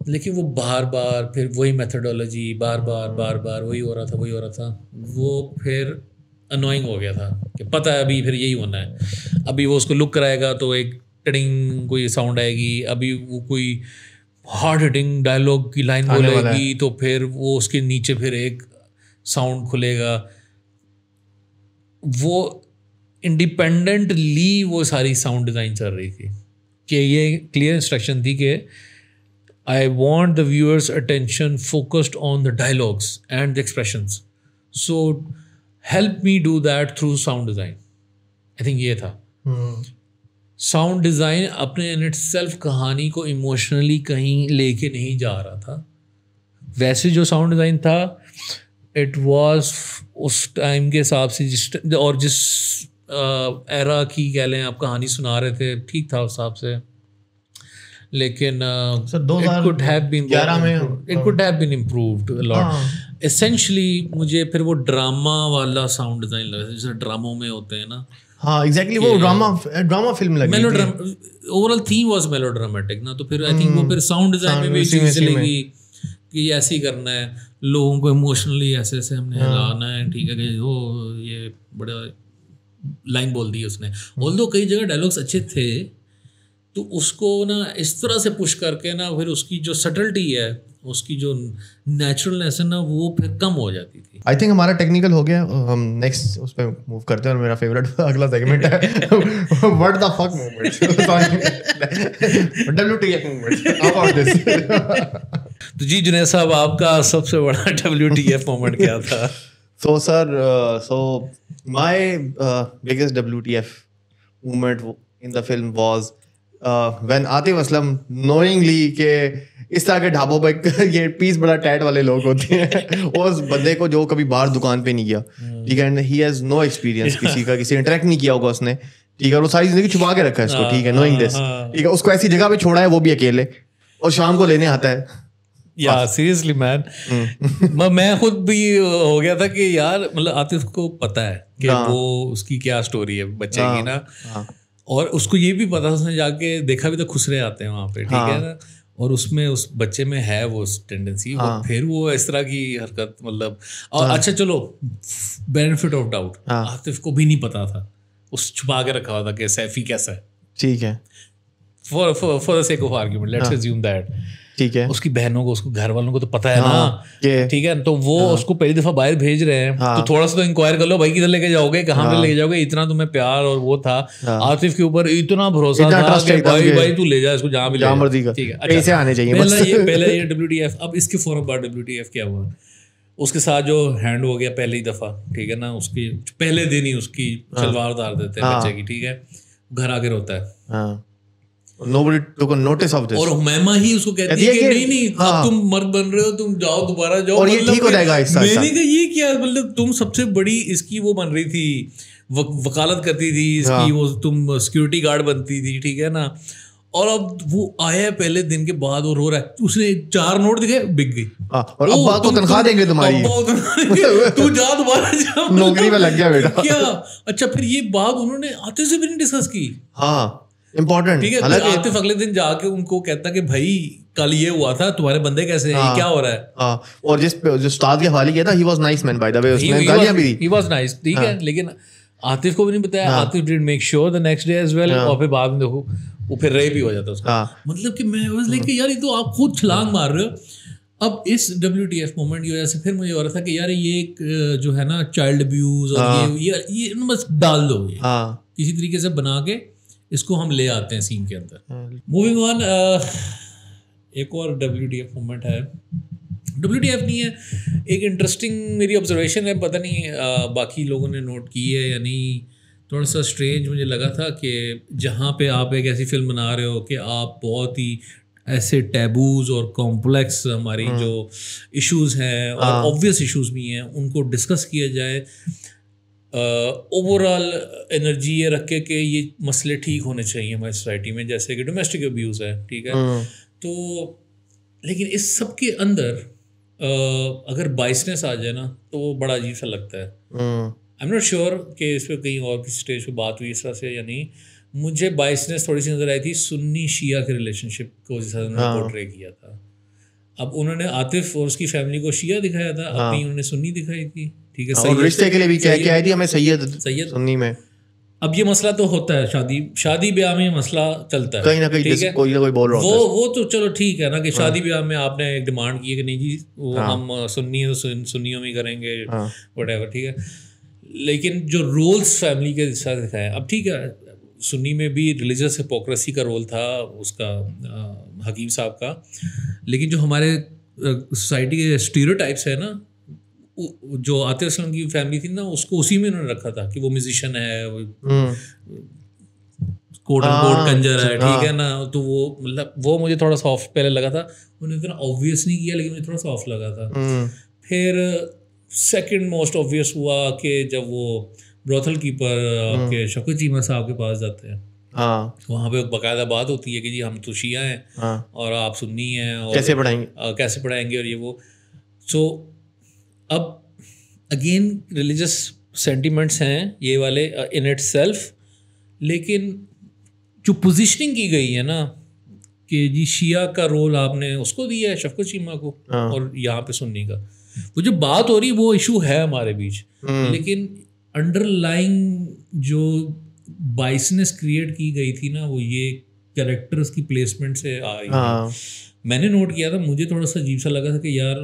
लेकिन वो बार बार फिर वही मेथडोलॉजी, बार बार वही हो रहा था, वो फिर अनोइंग हो गया था कि पता है अभी फिर यही होना है। अभी वो उसको लुक कराएगा तो एक टिंग कोई साउंड आएगी, अभी वो कोई हार्ड हिटिंग डायलॉग की लाइन बोलेगी तो फिर वो उसके नीचे फिर एक साउंड खुलेगा। वो इंडिपेंडेंटली वो सारी साउंड डिज़ाइन चल रही थी कि ये क्लियर इंस्ट्रक्शन थी कि I want the viewers attention focused on the dialogues and the expressions, so help me do that through sound design. I think ये था। साउंड डिज़ाइन अपने इन इट सेल्फ कहानी को इमोशनली कहीं लेके नहीं जा रहा था। वैसे जो साउंड डिज़ाइन था इट वाज उस टाइम के हिसाब से जिस एरा की कह लें आप कहानी सुना रहे थे, ठीक था उस हिसाब से। लेकिन it could have been improved a lot. Essentially मुझे फिर वो ड्रामा वाला साउंड डिज़ाइन लगा जैसे ड्रामों में होते हैं ना। हाँ एग्जैक्टली, वो ड्रामा फिल्म लगी थी। ओवरऑल थीम वाज मेलोड्रामेटिक ना, तो फिर आई थिंक वो फिर साउंड डिज़ाइन में भी चीज़ चलेगी कि ऐसे ही करना है, लोगों को इमोशनली ऐसे ऐसे हमने हिलाना है, ठीक है कि वो ये बड़ा लाइन बोल दी उसने। ऑल्दो कई जगह डायलॉग्स अच्छे थे तो उसको ना इस तरह से पुश करके ना फिर उसकी जो सटल्टी है, उसकी जो नेचुरलनेस है ना, वो फिर कम हो जाती थी। आई थिंक हमारा टेक्निकल हो गया, हम नेक्स्ट उस पर मूव करते हैं और मेरा फेवरेट अगला सेगमेंट है what the fuck moment, WTF moment, how about this. तो जी जुनैद साहब, आपका सबसे बड़ा WTF मोमेंट क्या था? So sir, so my biggest WTF moment in the film was when Atif Aslam knowingly के इस तरह के ढाबों पर ये पीस बड़ा टैट वाले लोग होते हैं, उस बंदे को जो कभी बाहर दुकान पे नहीं गया, ठीक है, ही हैज नो एक्सपीरियंस किसी इंटरेक्ट नहीं किया होगा उसने, ठीक है, वो सारी जिंदगी छुपा के रखा है इसको, ठीक है, नोइंग दिस, ठीक है, उसको ऐसी जगह पे छोड़ा है वो भी अकेले, और शाम को लेने आता है। या सीरियसली मैन, मैं खुद भी हो गया था कि यार मतलब आतिफ को पता है कि वो उसकी क्या स्टोरी है बच्चे की ना, और उसको ये भी पता, उसने जाके देखा भी तो खुसरे आते हैं वहाँ पे, ठीक है ना, और उसमें उस बच्चे में है वो टेंडेंसी, और फिर वो इस तरह की हरकत मतलब, और अच्छा चलो बेनिफिट ऑफ डाउट, आतिफ को भी नहीं पता था, उस छुपा के रखा हुआ था कि सैफी कैसा है, ठीक है, for the sake of argument let's assume that. ठीक है, उसकी बहनों को, उसको घर वालों को तो पता है ना, कि ठीक है, तो वो उसको पहली दफा बाहर भेज रहे हैं, तो थोड़ा सा तो इंक्वायर कर लो भाई किधर लेके जाओगे, कहाँ पे लेके जाओगे, इतना तुम्हें प्यार और वो था, आतिफ के ऊपर इतना भरोसा था कि भाई तू ले जा इसको जहाँ भी ले जा, ठीक है। पैसे आने चाहिए, पहले ये WTF। अब इसके फौरन बाद WTF क्या हुआ, उसके साथ जो हैंड हो गया पहली दफा, ठीक है ना, उसकी पहले दिन ही उसकी सलवार उतार देते हैं बच्चे की, ठीक है, घर आके रोता है, Nobody took a notice of this. और हुमैमा ही उसको कहती है कि नहीं अब तुम मर्द बन रहे हो, तुम जाओ दोबारा जाओ, और ये ठीक हो जाएगा। मैंने कहा ये क्या, मतलब तुम सबसे बड़ी इसकी वो बन रही थी, वकालत करती थी इसकी, वो तुम सिक्योरिटी गार्ड बनती थी, ठीक है ना, और अब वो आया पहले दिन के बाद और रो रहा है, उसने 4 नोट दिखे, बिक गई, और अब्बा को तनख्वाह देंगे तुम्हारी, तू जा दोबारा जा, नौकरी में लग गया बेटा क्या। अच्छा, फिर ये बात उन्होंने आतिफ से भी नहीं डिस्कस की, हाँ इम्पोर्टेंट, ठीक है। आतिफ अगले दिन जाके उनको कहता कि भाई कल ये हुआ था, तुम्हारे बंदे कैसे हैं, क्या हो रहा है, और जो उस्ताद के हवाले किया था, he was nice man by the way, उसने गालियां भी दी, ही वाज नाइस, ठीक है, लेकिन आतिफ को भी नहीं बताया, Atif did make sure the next day as well, और फिर बाद में देखो वो फिर रेप भी हो जाता उसका, मतलब कि मैं वाज लाइक यार ये तो आप खुद छलांग मार रहे हो। अब इस WTF मोमेंट की वजह से फिर मुझे हो रहा था कि यार ये एक जो है ना चाइल्ड अब्यूज और ये बस डाल दो, ये किसी तरीके से बना के इसको हम ले आते हैं सीन के अंदर। मूविंग ऑन, एक और WTF मोमेंट है, WTF नहीं है, एक इंटरेस्टिंग मेरी ऑब्जर्वेशन है, पता नहीं बाकी लोगों ने नोट की है या नहीं, थोड़ा सा स्ट्रेंज मुझे लगा था कि जहाँ पे आप एक ऐसी फिल्म बना रहे हो कि आप बहुत ही ऐसे टैबूज और कॉम्प्लेक्स हमारी जो इश्यूज़ हैं और ऑब्वियस इश्यूज़ भी हैं उनको डिस्कस किया जाए, ओवरऑल एनर्जी ये रख के कि ये मसले ठीक होने चाहिए हमारी सोसाइटी में, जैसे कि डोमेस्टिक अब्यूज़ है, ठीक है, तो लेकिन इस सब के अंदर अगर बाइसनेस आ जाए ना तो वो बड़ा अजीब सा लगता है। आई एम नॉट श्योर कि इस पर कहीं और किसी स्टेज पे बात हुई इस तरह से या नहीं, मुझे बाइसनेस थोड़ी सी नज़र आई थी सुन्नी शिया के रिलेशनशिप को जिस तरह उन्होंने पोर्ट्रे किया था। अब उन्होंने आतिफ और उसकी फैमिली को शिया दिखाया था, अपनी उन्होंने सुन्नी दिखाई थी, ठीक है, और रिश्ते के लिए भी क्या आई थी हमें सैयद सुन्नी में। अब ये मसला तो होता है, शादी ब्याह में मसला चलता है कहीं ना कहीं, ठीक है, कोई ना कोई बोल रहा होता है, वो तो चलो ठीक है ना कि शादी ब्याह में आपने एक डिमांड की है कि नहीं जी वो हम सुन्नी सुन्नियों में करेंगे व्हाटएवर, ठीक है, लेकिन जो रोल्स फैमिली के साथ दिखाए, अब ठीक है सुन्नी में भी रिलीजियस हिपोक्रेसी का रोल था उसका हकीम साहब का, लेकिन जो हमारे सोसाइटी के स्टीरियोटाइप्स है ना, जो आतिफ असलम की फैमिली थी ना उसको उसी में उन्होंने रखा था कि वो म्यूजिशियन है, कोट एंड कोट कंजर है, ठीक है ना, तो वो मतलब वो मुझे थोड़ा सा ऑफ पहले लगा था, उन्होंने इतना ऑब्वियस नहीं किया लेकिन मुझे थोड़ा सा ऑफ लगा था। फिर सेकंड मोस्ट ऑब्वियस हुआ कि जब वो ब्रोथल कीपर आपके शौकत चीमा साहब के पास जाते हैं, वहाँ पे बाकायदा बात होती है कि जी हम तो शिया हैं और आप सुन्नी हैं और कैसे पढ़ाएंगे और ये वो। सो अब अगेन रिलीजियस सेंटिमेंट्स हैं ये वाले इन इट सेल्फ, लेकिन जो पोजीशनिंग की गई है ना कि जी शिया का रोल आपने उसको दिया है शफकत चीमा को और यहाँ पे सुन्नी का, वो जो बात हो रही वो इशू है हमारे बीच, लेकिन अंडरलाइंग जो बाइसनेस क्रिएट की गई थी ना वो ये कैरेक्टर्स की प्लेसमेंट से आई। मैंने नोट किया था, मुझे थोड़ा सा अजीब सा लगा था कि यार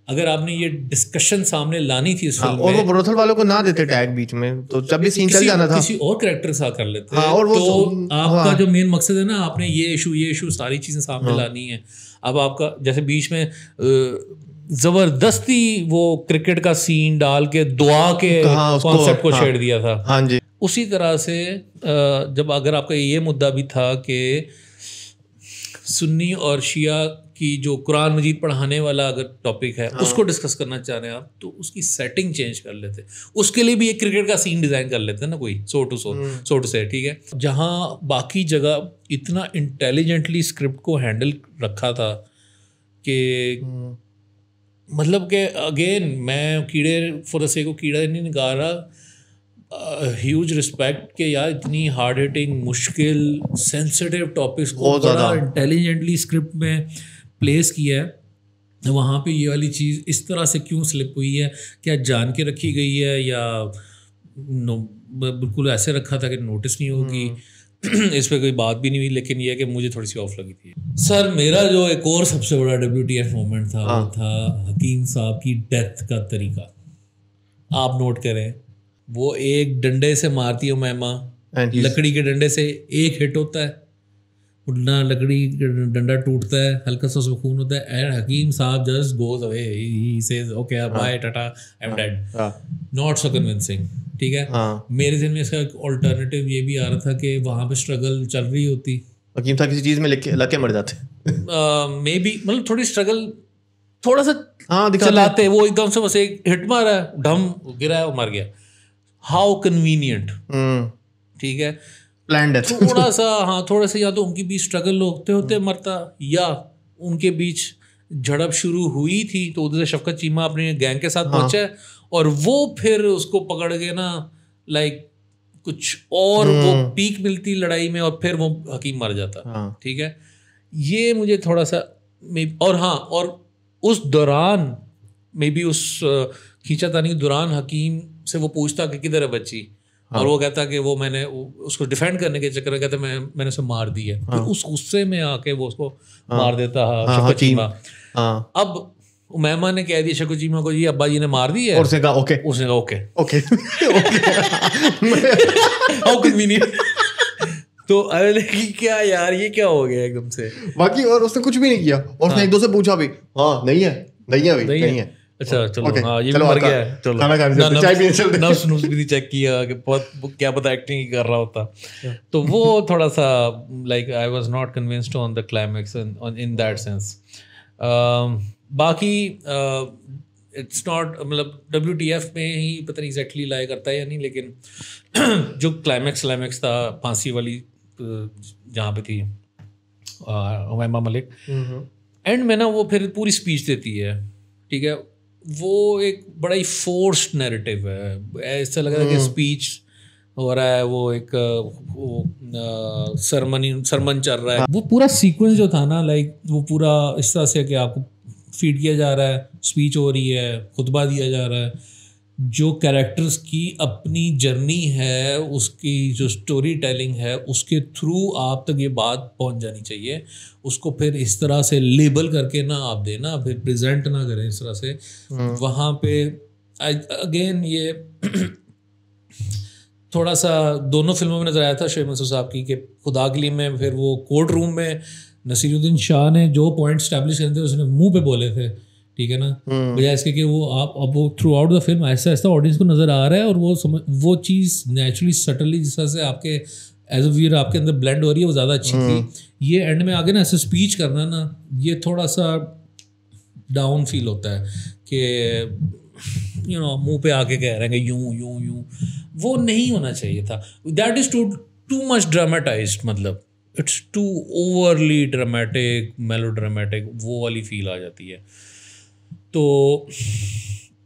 अगर आपने ये डिस्कशन सामने लानी थी इस फिल्म और वो ब्रोथल वालों को ना देते टैग बीच में, तो जब भी सीन चल जाना था किसी और कैरेक्टर के साथ कर लेते हैं, और वो तो आपका जो मेन मकसद है ना आपने ये इशू सारी चीजें सामने लानी है। अब आपका जैसे बीच में जबरदस्ती वो क्रिकेट का सीन डाल के दुआ के कॉन्सेप्ट को छेड़ दिया था, हाँ जी, उसी तरह से जब अगर आपका ये मुद्दा भी था कि सुन्नी और शिया की जो कुरान मजीद पढ़ाने वाला अगर टॉपिक है उसको डिस्कस करना चाह रहे हैं आप, तो उसकी सेटिंग चेंज कर लेते, उसके लिए भी एक क्रिकेट का सीन डिज़ाइन कर लेते हैं ना कोई सो टू से, ठीक है, जहाँ बाकी जगह इतना इंटेलिजेंटली स्क्रिप्ट को हैंडल रखा था कि मतलब कि अगेन मैं कीड़े फॉर द सेक ऑफ कीड़ा नहीं निकाल रहा, ह्यूज रिस्पेक्ट के यार इतनी हार्ड हिटिंग मुश्किल सेंसिटिव टॉपिक्स को बड़ा इंटेलिजेंटली स्क्रिप्ट में प्लेस किया है। वहाँ पे ये वाली चीज़ इस तरह से क्यों स्लिप हुई है, क्या जान के रखी गई है या बिल्कुल ऐसे रखा था कि नोटिस नहीं होगी। इस पे कोई बात भी नहीं हुई, लेकिन ये है कि मुझे थोड़ी सी ऑफ लगी थी। सर मेरा जो एक और सबसे बड़ा WTF मोमेंट था वो था हकीम साहब की डेथ का तरीका। आप नोट करें, वो एक डंडे से मारती है उमैमा, लकड़ी के डंडे से एक हिट होता है, उड़ना लकड़ी डंडा टूटता है, हल्का सा उसमें खून होता है, and Hakeem sahab just goes away, he says okay bye tata I am dead. Not so convincing, ठीक है। मेरे ज़हन में इसका एक ऑल्टरनेटिव ये भी आ रहा था कि वहाँ पे स्ट्रगल चल रही होती, हकीम साहब किसी चीज़ में लग के मर जाते, मे बी मतलब थोड़ी स्ट्रगल थोड़ा सा चलाते, वो एकदम से बस एक हिट मारा है, ढम गिरा है, वो मर गया। हाउ कन्वीनियंट, ठीक है, प्लान्ड है थोड़ा सा। हाँ, थोड़ा सा या तो उनके बीच स्ट्रगल होते होते मरता, या उनके बीच झड़प शुरू हुई थी तो उधर से शफकत चीमा अपने गैंग के साथ पहुंचा है और वो फिर उसको पकड़ के ना लाइक कुछ और वो पीक मिलती लड़ाई में और फिर वो हकीम मर जाता, ठीक है। ये मुझे थोड़ा सा और हाँ, और उस दौरान मे बी उस खींचातानी के दौरान हकीम से वो पूछता कि किधर है बच्ची, और वो कहता कि वो मैंने उसको डिफेंड करने के चक्कर में कहता मैंने उसे मार दी है। फिर उस गुस्से में आके वो उसको मार देता है शफकत चीमा। अब उमैमा ने कह दिया शफकत चीमा को, जी अब्बा जी ने मार दी है, और उसने कहा ओके, ओके हाउ कन्वीनियंट। तो अरे क्या यार, ये क्या हो गया एकदम से बाकी, और उसने कुछ भी नहीं किया, और उसने एक दो से पूछा भी, हाँ नहीं है। अच्छा चलो, हाँ ये भी मर गया है, चलो चाय पीने चलते हैं। नफ्स नुफ्स भी चेक किया कि बहुत क्या पता एक्टिंग ही कर रहा होता। तो वो थोड़ा सा like I was not convinced on the climax in that sense. बाकी इट्स नॉट, मतलब WTF में ही पता नहीं एग्जैक्टली लाई करता है या नहीं, लेकिन जो क्लाइमैक्स था फांसी वाली जहाँ पे थी उमैमा मलिक, एंड में ना वो फिर पूरी स्पीच देती है, ठीक है। वो एक बड़ा ही फोर्स्ड नैरेटिव है, ऐसा लग रहा है कि स्पीच हो रहा है, वो एक सरमन चल रहा है। वो पूरा सीक्वेंस जो था ना, लाइक वो पूरा इस तरह से कि आपको फीड किया जा रहा है, स्पीच हो रही है, खुतबा दिया जा रहा है, जो कैरेक्टर्स की अपनी जर्नी है, उसकी जो स्टोरी टेलिंग है, उसके थ्रू आप तक ये बात पहुंच जानी चाहिए। उसको फिर इस तरह से लेबल करके ना आप देना, फिर प्रेजेंट ना करें इस तरह से। वहाँ पे अगेन ये थोड़ा सा दोनों फिल्मों में नजर आया था शोएब मंसूर साहब की, कि खुदा के लिए में फिर वो कोर्ट रूम में नसीरुद्दीन शाह ने जो पॉइंट स्टैब्लिश करे थे उसने मुंह पे बोले थे, ठीक है ना, बजाय इसके कि वो आप अब वो थ्रू आउट द फिल्म ऐसा ऐसा ऑडियंस को नज़र आ रहा है, और वो चीज़ नेचुरली सटली जिस तरह से आपके एज अ व्यूअर आपके अंदर ब्लेंड हो रही है, वो ज़्यादा अच्छी थी। ये एंड में आगे ना ऐसे स्पीच करना ना, ये थोड़ा सा डाउन फील होता है कि यू नो मुंह पे आके कह रहे हैं कि यूं, वो नहीं होना चाहिए था। That is too much dramatized, मतलब it's too overly dramatic, melodramatic, वो वाली फील आ जाती है। तो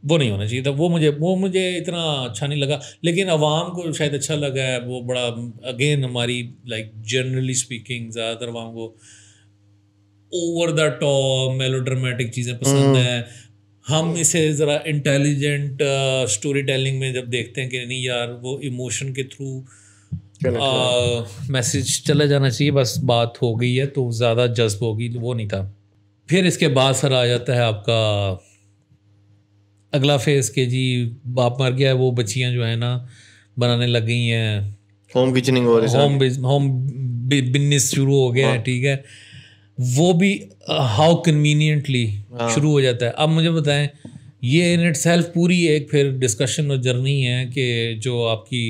वो नहीं होना चाहिए था। वो मुझे इतना अच्छा नहीं लगा, लेकिन अवाम को शायद अच्छा लगा है। वो बड़ा अगेन हमारी लाइक जनरली स्पीकिंग ज़्यादातर अवाम को ओवर द टॉप मेलोड्रामेटिक चीज़ें पसंद हैं। हम इसे ज़रा इंटेलिजेंट स्टोरी टेलिंग में जब देखते हैं कि नहीं यार, वो इमोशन के थ्रू मैसेज चला जाना चाहिए, बस बात हो गई है तो ज़्यादा जज्ब होगी, वो नहीं था। फिर इसके बाद सर आ जाता है आपका अगला फेज़ के जी बाप मर गया है, वो बच्चियां जो है ना बनाने लग गई हैं, होम किचनिंग हो रही है, होम बिजनेस शुरू हो गया है, ठीक है। वो भी हाउ कन्वीनियंटली शुरू हो जाता है। अब मुझे बताएं, ये इन इटसेल्फ पूरी एक फिर डिस्कशन और जर्नी है कि जो आपकी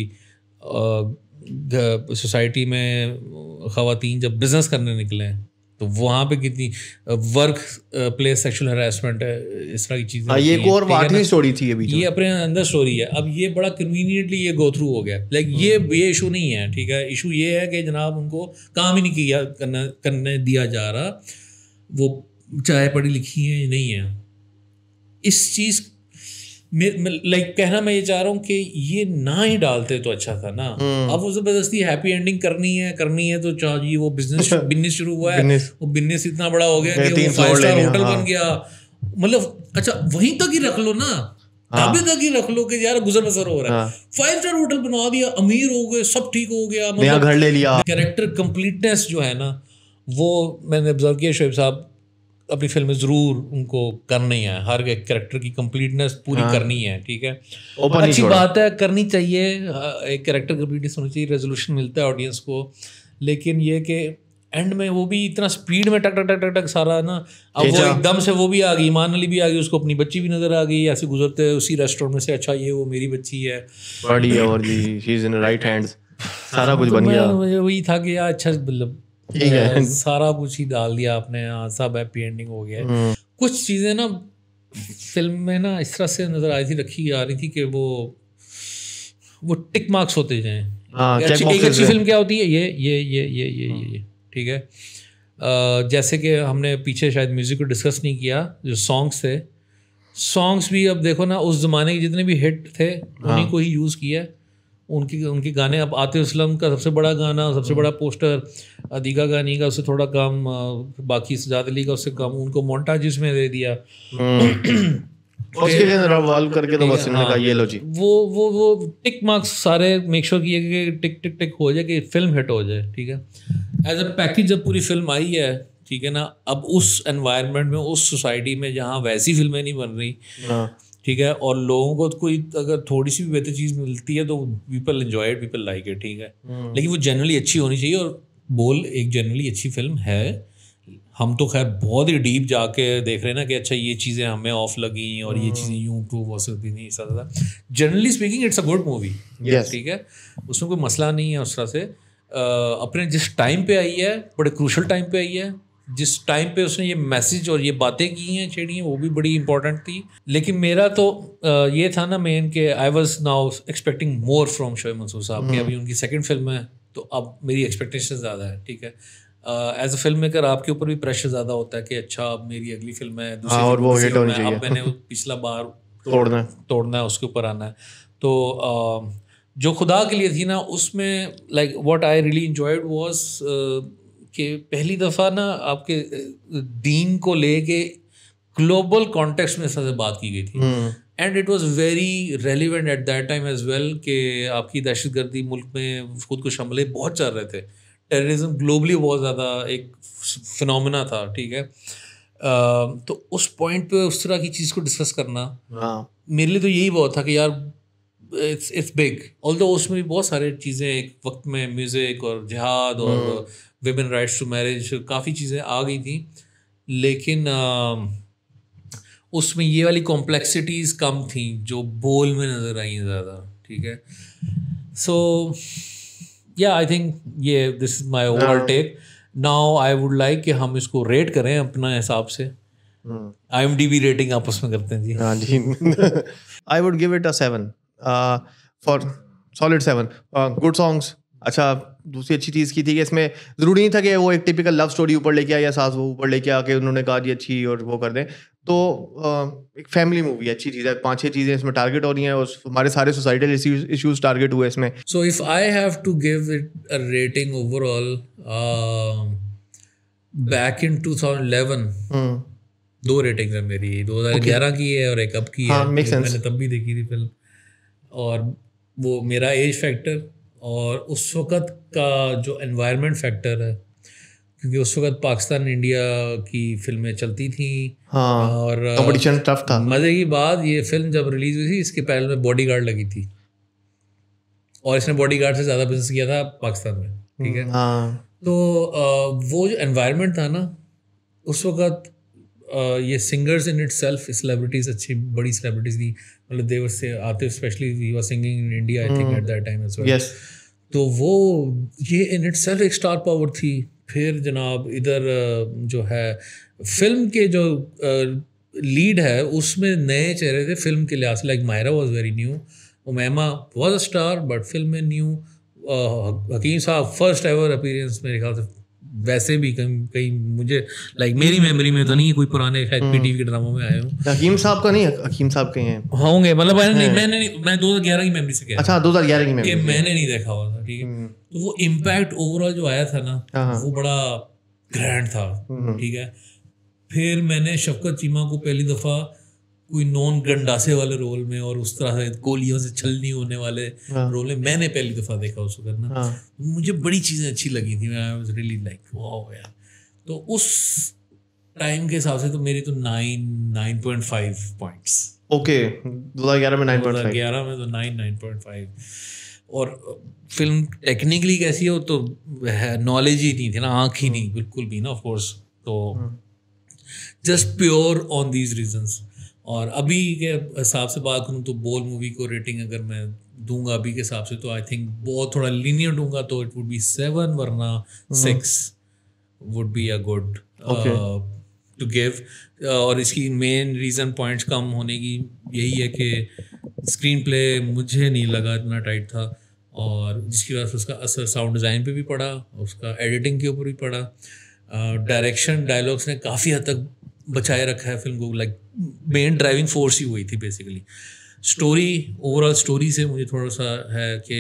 सोसाइटी में ख़वातीन जब बिज़नेस करने निकले हैं तो वहाँ पे कितनी वर्क प्लेस सेक्सुअल हरासमेंट है, इस तरह की चीज़ें। ये एक और वाकई स्टोरी थी, ये अपने अंदर स्टोरी है। अब ये बड़ा कन्वीनियंटली ये गो थ्रू हो गया, लाइक ये इशू नहीं है, ठीक है। इशू ये है कि जनाब उनको काम ही नहीं किया करने दिया जा रहा, वो चाहे पढ़ी लिखी है या नहीं है। इस चीज़ लाइक कहना मैं ये चाह रहा हूँ कि ये ना ही डालते तो अच्छा था ना। अब वो ज़बरदस्ती हैप्पी एंडिंग करनी है तो चाहिए। वो बिजनेस शुरू हुआ है, वो बिजनेस इतना बड़ा हो गया कि वो 5 स्टार होटल बन गया। मतलब अच्छा वहीं तक ही रख लो ना, ढाबे तक ही रख लो कि यार गुजर बसर हो रहा है, 5 स्टार होटल बना दिया, अमीर हो गए, सब ठीक हो गया, नया घर ले लिया। कैरेक्टर कंप्लीटनेस जो है ना, वो मैंने ऑब्जर्व किया शोएब साहब अपनी फिल्म में ज़रूर उनको करनी है, हर एक कैरेक्टर की कंप्लीटनेस पूरी करनी है, ठीक है, अच्छी बात है, करनी चाहिए, एक कैरेक्टर कंप्लीटनेस होनी चाहिए, रेजोल्यूशन मिलता है ऑडियंस को, लेकिन ये कि एंड में वो भी इतना स्पीड में टक टक टक टक टक सारा ना, अब वो एकदम से वो भी आ गई, ईमान अली भी आ गई, उसको अपनी बच्ची भी नजर आ गई, ऐसे गुजरते उसी रेस्टोरेंट में से, अच्छा ये वो मेरी बच्ची है, बड़ी है और जी she is in right hands, सारा कुछ बन गया। वही था कि यार अच्छा मतलब ठीक है, सारा कुछ ही डाल दिया आपने, सब हैप्पी एंडिंग हो गया। कुछ चीज़ें ना फिल्म में ना इस तरह से नज़र आई थी, रखी आ रही थी कि वो टिक मार्क्स होते जाएं। एक अच्छी फिल्म क्या होती है, ये ठीक है। जैसे कि हमने पीछे शायद म्यूज़िक को डिस्कस नहीं किया, जो सॉन्ग्स थे, सॉन्ग्स भी अब देखो ना उस ज़माने के जितने भी हिट थे उन्हीं को ही यूज़ किया, उनके गाने। अब आतिफ असलम का सबसे बड़ा गाना, सबसे बड़ा पोस्टर, अदीका गानी का उससे थोड़ा कम, बाकी सजाद अली का उससे कम, उनको मोन्टाजेस में दे दिया, उसके लिए रिवॉल्व करके तो बस इन्होंने कहा ये लो जी, वो टिक मार्क्स सारे मेक श्योर किए कि टिक टिक टिक हो जाए कि फिल्म हिट हो जाए, ठीक है। एज अ पैकेज जब पूरी फिल्म आई है, ठीक है ना, अब उस एनवायरनमेंट में, उस सोसाइटी में जहाँ वैसी फिल्में नहीं बन रही, ठीक है, और लोगों को कोई अगर थोड़ी सी भी बेहतर चीज़ मिलती है तो people enjoy it, people like it, ठीक है, लेकिन वो जनरली अच्छी होनी चाहिए, और बोल एक जनरली अच्छी फिल्म है। हम तो खैर बहुत ही डीप जाके देख रहे हैं ना कि अच्छा ये चीज़ें हमें ऑफ लगी और ये चीज़ें यूँ प्रूव हो सकती नहीं, ऐसा था। Generally speaking it's a good movie, ठीक है, उसमें कोई मसला नहीं है उस तरह से। अपने जिस टाइम पे आई है, बड़े क्रूशल टाइम पे आई है, जिस टाइम पे उसने ये मैसेज और ये बातें की हैं, छेड़ी हैं, वो भी बड़ी इंपॉर्टेंट थी। लेकिन मेरा तो ये था ना मेन कि I was now expecting more from Shoaib Mansoor sahab, कि अभी उनकी सेकंड फिल्म है, तो अब मेरी एक्सपेक्टेशन ज़्यादा है, ठीक है। एज अ फिल्म मेकर आपके ऊपर भी प्रेशर ज़्यादा होता है कि अच्छा अब मेरी अगली फिल्म है, दूसरी और वो हिट होनी चाहिए, अब मैंने पिछला बार तोड़ना है, उसके ऊपर आना है। तो जो खुदा के लिए थी ना, उसमें like what I really enjoyed was कि पहली दफ़ा ना आपके दीन को लेके ग्लोबल कॉन्टेक्स्ट में से बात की गई थी, and it was very relevant at that time as well, कि आपकी दहशतगर्दी मुल्क में खुद को हमले बहुत चल रहे थे, टेररिज्म ग्लोबली बहुत ज़्यादा एक फिनोमेना था, ठीक है। तो उस पॉइंट पे उस तरह की चीज़ को डिस्कस करना मेरे लिए तो यही बहुत था कि यार इट्स बिग, ऑल्दो उसमें भी बहुत सारी चीज़ें एक वक्त में म्यूज़िक और जिहाद और विमेन राइट्स टू मैरिज, काफ़ी चीज़ें आ गई थी, लेकिन उसमें ये वाली कॉम्प्लेक्सिटीज़ कम थी जो बोल में नज़र आई ज़्यादा, ठीक है। सो या आई थिंक ये this is my overall take. Now I would like कि हम इसको रेट करें अपना हिसाब से, IMDb रेटिंग आपस में करते हैं जी। हाँ जी, I would give it a 7 for solid 7। Good songs, अच्छा दूसरी अच्छी चीज़ की थी कि इसमें ज़रूरी नहीं था कि वो एक टिपिकल लव स्टोरी ऊपर लेके आया, या सास वो ऊपर लेके आके उन्होंने कहा जी अच्छी और वो कर दें, तो एक फैमिली मूवी अच्छी चीज़ है, 5-6 चीज़ें इसमें टारगेट हो रही हैं और हमारे सारे सोसाइटल इश्यूज टारगेट हुए इसमें। So if I have to give it a rating overall, back in 2011 2 rating है मेरी, 2011 की है और एक अब की है, मैंने तब भी देखी थी फिल्म, और वो मेरा एज फैक्टर और उस वक़्त का जो एनवायरनमेंट फैक्टर है, क्योंकि उस वक़्त पाकिस्तान इंडिया की फिल्में चलती थी, और कंपटीशन टफ था। मज़े की बात, ये फिल्म जब रिलीज़ हुई थी इसके पहले में बॉडीगार्ड लगी थी, और इसने बॉडीगार्ड से ज़्यादा बिजनेस किया था पाकिस्तान में, ठीक है। तो वो जो एनवायरनमेंट था ना उस वक़्त, ये singers in itself celebrities, अच्छी बड़ी सेलिब्रिटीज़ थी, मतलब they were say Atif specially he was singing in India I think at that time as well, तो वो ये इन इट सेल्फ एक स्टार पावर थी। फिर जनाब इधर जो है फिल्म के जो लीड है उसमें नए चेहरे थे फिल्म के लिहाज से, like Mahira was very new, Humaima was a star but फिल्म में न्यू, हकीम साहब फर्स्ट एवर अपीयरेंस मेरे ख्याल से, वैसे भी कहीं मुझे लाइक मेरी मेमोरी में तो नहीं, कोई पुराने शायद PTV के ड्रामों में आए हूँ। हकीम साहब का नहीं, हकीम साहब के हैं होंगे, मतलब मैं 2011 की मेमोरी से कह रहा हूँ। अच्छा 2011 की मेमोरी, मैंने नहीं देखा हुआ था, ठीक है। तो वो इम्पैक्ट ओवरऑल जो आया था ना वो बड़ा ग्रैंड था, ठीक है। फिर मैंने शफकत चीमा को पहली दफ़ा कोई नॉन गंडासे वाले रोल में और उस तरह से गोलियों से छलनी होने वाले रोल में मैंने पहली दफ़ा देखा उसको करना। मुझे बड़ी चीज़ें अच्छी लगी थी, I was really like wow यार। तो उस टाइम के हिसाब से तो मेरी तो 9.5 पॉइंट्स। ओके 2011 में 9.5। 2011 में तो 9.5। और फिल्म टेक्निकली कैसी हो तो नॉलेज ही नहीं थी ना, आँख ही नहीं बिल्कुल भी ना, ऑफ कोर्स। तो just pure on these reasons. और अभी के हिसाब से बात करूँ तो बोल मूवी को रेटिंग अगर मैं दूंगा अभी के हिसाब से तो आई थिंक बहुत थोड़ा लीनियर दूंगा तो इट वुड बी 7 वरना 6 would be a good to give. और इसकी मेन रीज़न पॉइंट्स कम होने की यही है कि स्क्रीन प्ले मुझे नहीं लगा इतना टाइट था, और जिसकी वजह से उसका असर साउंड डिज़ाइन पे भी पड़ा, उसका एडिटिंग के ऊपर भी पड़ा। डायरेक्शन डायलॉग्स ने काफ़ी हद तक बचाए रखा है फिल्म को, लाइक मेन ड्राइविंग फोर्स ही हुई थी बेसिकली। स्टोरी, ओवरऑल स्टोरी से मुझे थोड़ा सा है कि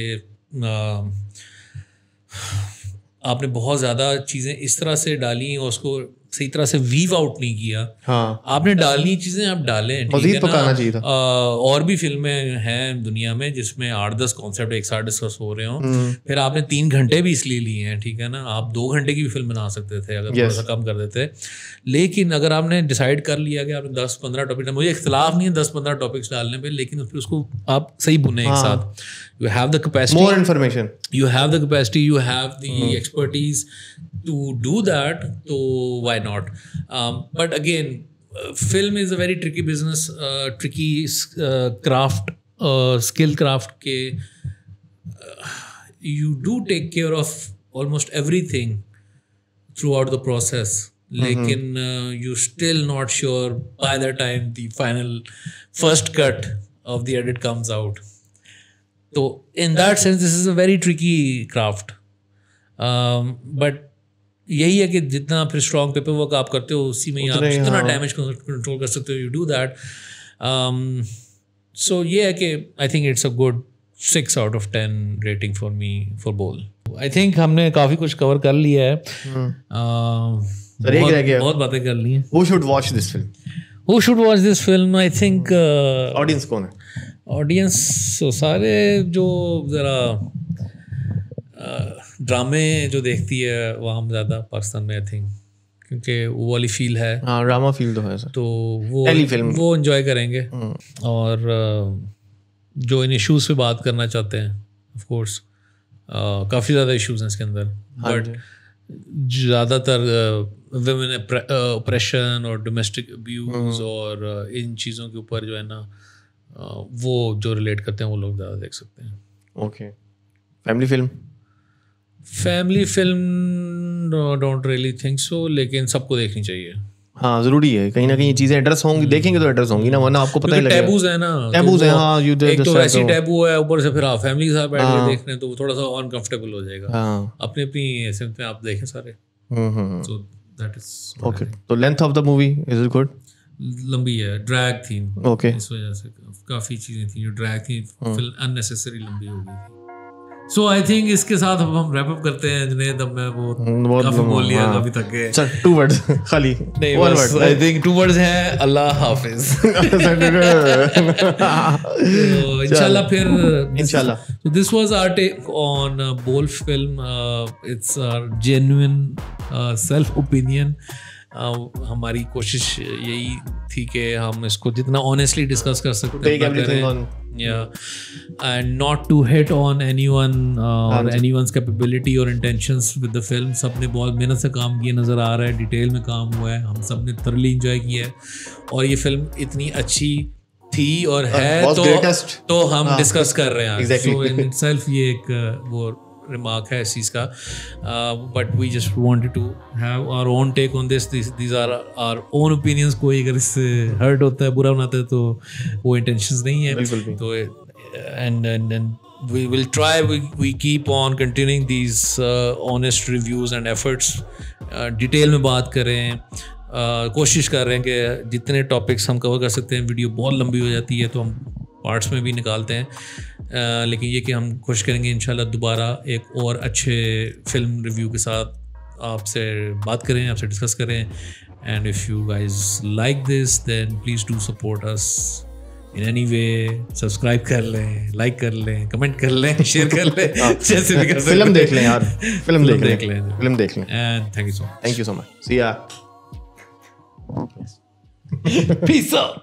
आपने बहुत ज़्यादा चीज़ें इस तरह से डाली और उसको सही तरह से वीव आउट नहीं किया। हाँ। आपने डालनी चीज़ें आप डालें, मज़ीद पकाना चाहिए था। और भी फिल्में हैं दुनिया में जिसमें 8-10 कॉन्सेप्ट एक साथ डिस्कस हो रहे हों, फिर आपने 3 घंटे भी इसलिए लिए हैं, ठीक है ना। आप 2 घंटे की भी फिल्म बना सकते थे अगर थोड़ा सा कम कर देते। लेकिन अगर आपने डिसाइड कर लिया कि आपने 10-15 टॉपिक, मुझे इख्तलाफ नहीं है 10-15 टॉपिक्स डालने पे, लेकिन फिर उसको आप सही बुने एक साथ। You have the capacity, more information, you have the capacity, you have the expertise to do that, so why not? But again, film is a very tricky business, tricky craft, skill craft ke you do take care of almost everything throughout the process, lekin you're still not sure by the time the final first cut of the edit comes out. तो in that sense this is a very tricky craft, but यही है कि जितना फिर स्ट्रॉन्ग पेपर वर्क आप करते हो उसी में आप जितना डैमेज कंट्रोल कर सकते हो, यू डू दैट। सो ये है कि I think it's a good 6 out of 10 rating for me for Bol. I think हमने काफ़ी कुछ कवर कर लिया है, बहुत बातें कर ली हैं। Who should watch this film? Who should watch this film? I think audience कौन है? ऑडियंस सारे जो ज़रा ड्रामे जो देखती है वहाँ ज़्यादा पाकिस्तान में, आई थिंक, क्योंकि वो वाली फील है। हाँ, ड्रामा फील तो है सर। तो वो एंजॉय करेंगे। और जो इन इश्यूज़ पे बात करना चाहते हैं, ऑफ कोर्स काफ़ी ज़्यादा इश्यूज़ हैं इसके अंदर, बट ज़्यादातर वुमेन ऑपरेशन और डोमेस्टिक अब्यूज़ और इन चीज़ों के ऊपर जो है ना वो जो रिलेट करते हैं वो लोग ज़्यादा देख सकते हैं। Okay. Family film don't really think so, लेकिन सबको देखनी चाहिए। हाँ, ज़रूरी है, कहीं ना कहीं चीज़ें एड्रेस होंगी, देखेंगे तो एड्रेस होंगी ना, वरना आपको पता ही लगेगा। टैबूज है ना, टैबूज है। हाँ, एक तो वैसी टैबू है, ऊपर से फिर आप फैमिली के साथ बैठ के देख रहे हैं तो वो थोड़ा सा अनकंफर्टेबल हो जाएगा। हाँ, अपनी अपनी ऐसे में आप देखें सारे। So that is okay. तो length of the movie is it good? लंबी है, ड्रैग थी। ओके। इस वजह से काफ़ी चीज़ें थी जो ड्रैग थी, फिल्म अननेसेसरी लंबी हो गई थी। सो आई थिंक इसके साथ अब हम रैप अप करते हैं। जुनैद, अब मैं वो काफी बोल लिया, काफी थक गए। सर 2 words खाली, नहीं, 1 word। आई थिंक 2 words हैं, अल्लाह हाफिज। इंशाल्लाह फिर इंशाल्लाह। So this was our take on Bold film. It's our genuine self opinion. हमारी कोशिश यही थी कि हम इसको जितना ऑनेस्टली डिस्कस कर सकते हैं, and not to hit on anyone or anyone's capability or intentions with the film. सबने बहुत मेहनत से काम किया, नज़र आ रहा है, डिटेल में काम हुआ है, हम सब ने thoroughly enjoy किया है, और ये फिल्म इतनी अच्छी थी और है तो हम डिस्कस कर रहे हैं। So in itself ये एक वो रिमार्क है इस चीज़ का, but we just wanted to have our own take on this. These are our own opinions. कोई अगर इससे हर्ट होता है, बुरा बनाता है, तो वो इंटेंशंस नहीं है। तो and we will try, we keep on continuing these honest reviews and efforts. Detail में बात करें, कोशिश कर रहे हैं कि जितने टॉपिक्स हम कवर कर सकते हैं। वीडियो बहुत लंबी हो जाती है तो हम पार्ट्स में भी निकालते हैं, लेकिन ये कि हम कोशिश करेंगे इंशाल्लाह दोबारा एक और अच्छे फिल्म रिव्यू के साथ आपसे बात करें, आपसे डिस्कस करें। And if you guys like this, then please do support us in any way. Subscribe कर लें, like कर लें, comment कर लें, share कर लें, जैसे भी कर सकते हैं. फिल्म देख लें यार, फिल्म देख लें. फिल्म देख लें. And thank you so much. Thank you so much. See ya. Peace out.